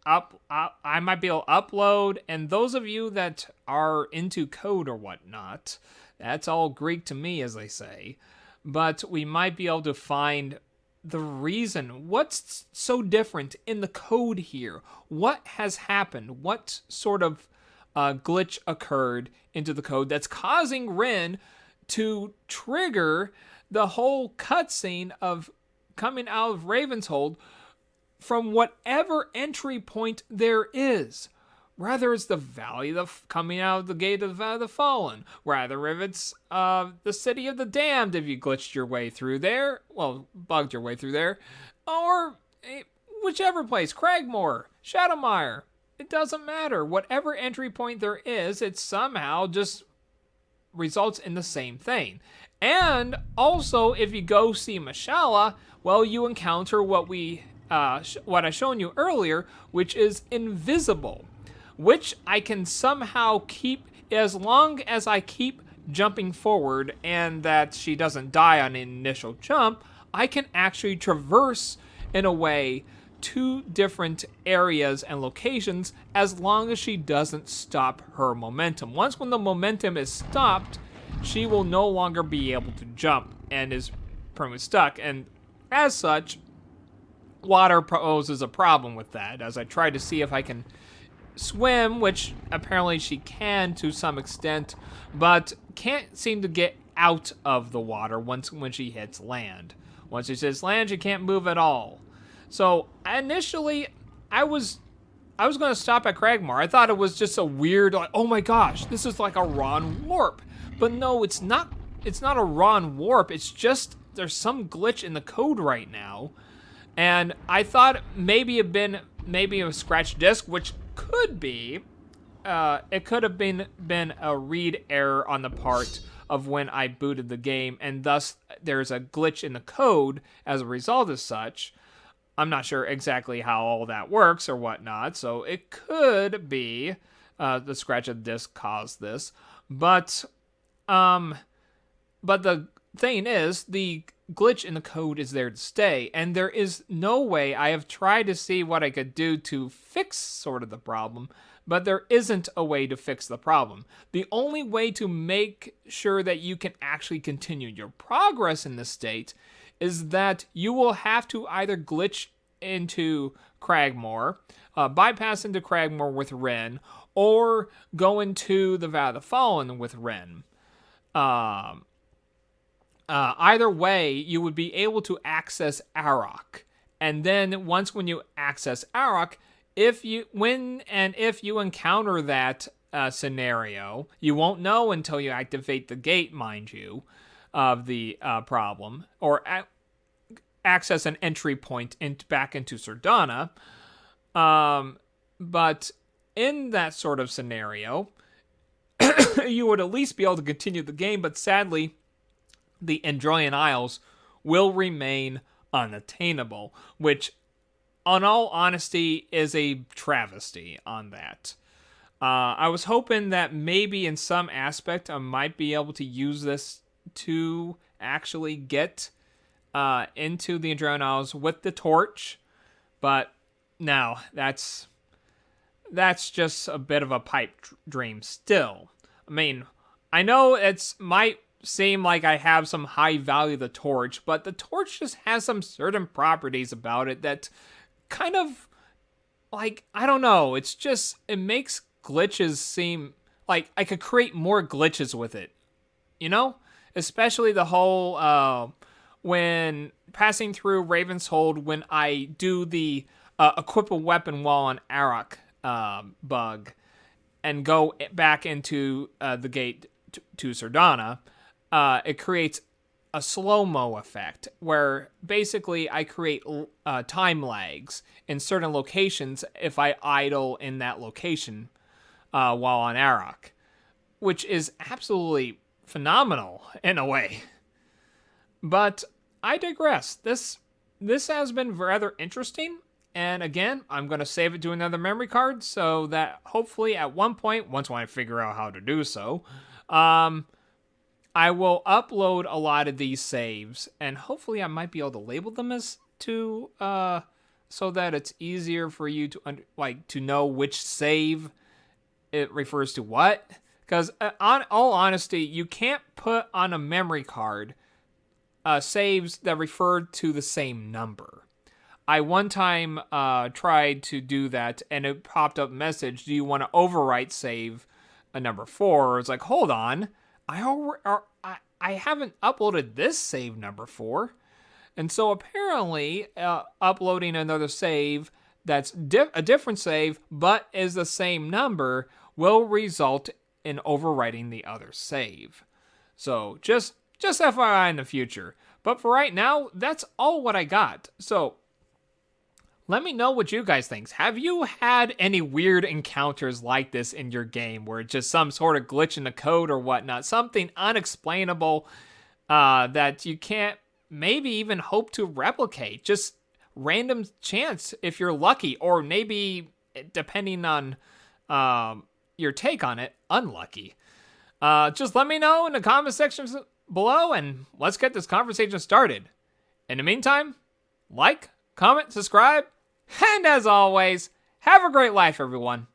I might be able to upload, and those of you that are into code or whatnot, that's all Greek to me, as they say, but we might be able to find the reason. What's so different in the code here? What has happened? What sort of glitch occurred into the code that's causing Rynn to trigger the whole cutscene of coming out of Ravenshold from whatever entry point there is? Rather it's the Valley of coming out of the Gate of the Valley of the Fallen. Rather if it's the City of the Damned, if you glitched your way through there, well, bugged your way through there, or whichever place, Cragmore, Shadowmire, it doesn't matter. Whatever entry point there is, it somehow just results in the same thing. And also, if you go see Mashallah, well, you encounter what I shown you earlier, which is invisible, which I can somehow keep as long as I keep jumping forward and that she doesn't die on the initial jump. I can actually traverse in a way 2 different areas and locations as long as she doesn't stop her momentum. Once when the momentum is stopped, she will no longer be able to jump and is permanently stuck. And as such, water poses a problem with that, as I try to see if I can swim, which apparently she can to some extent, but can't seem to get out of the water when she hits land. Once she hits land, she can't move at all. So initially, I was going to stop at Cragmore. I thought it was just a weird, like, oh my gosh, this is like a Ron warp. But no, it's not. It's not a Ron warp. It's just there's some glitch in the code right now. And I thought maybe a scratch disk, which could be, it could have been a read error on the part of when I booted the game, and thus there's a glitch in the code as a result of such. I'm not sure exactly how all that works or whatnot, so it could be the scratch of the disc caused this. But the thing is, the glitch in the code is there to stay, and there is no way. I have tried to see what I could do to fix sort of the problem, but there isn't a way to fix the problem. The only way to make sure that you can actually continue your progress in this state is that you will have to either glitch into Cragmore, bypass into Cragmore with Rynn, or go into the Valley of the Fallen with Rynn. Either way, you would be able to access Arok. And then when you access Arok, if you encounter that scenario, you won't know until you activate the gate, mind you, of the problem, or access an entry point back into Sardana. But in that sort of scenario, you would at least be able to continue the game, but sadly, the Androian Isles will remain unattainable, which, on all honesty, is a travesty on that. I was hoping that maybe in some aspect I might be able to use this to actually get into the Androian Isles with the torch, but no, that's just a bit of a pipe dream still. I mean, I know it might seem like I have some high value of the torch, but the torch just has some certain properties about it that kind of, like, I don't know, it makes glitches seem like I could create more glitches with it, you know? Especially the whole, when passing through Ravenshold, when I do the equip a weapon while on Arok bug, and go back into the gate to Sardana, it creates a slow-mo effect, where basically I create time lags in certain locations if I idle in that location while on Arok, which is absolutely phenomenal in a way. But I digress. This has been rather interesting, and again, I'm going to save it to another memory card so that hopefully at one point, once when I figure out how to do so, I will upload a lot of these saves, and hopefully I might be able to label them as to so that it's easier for you to know which save it refers to what. Because on all honesty, you can't put on a memory card saves that refer to the same number. I one time tried to do that, and it popped up a message, do you want to overwrite save a number 4? It's like, hold on, I haven't uploaded this save number 4. And so apparently uploading another save that's a different save but is the same number will result in overwriting the other save. So just FYI in the future. But for right now, that's all what I got. So let me know what you guys think. Have you had any weird encounters like this in your game where it's just some sort of glitch in the code or whatnot? Something unexplainable that you can't maybe even hope to replicate. Just random chance if you're lucky, or maybe, depending on your take on it, unlucky. Just let me know in the comment sections below, and let's get this conversation started. In the meantime, like, comment, subscribe, and as always, have a great life, everyone.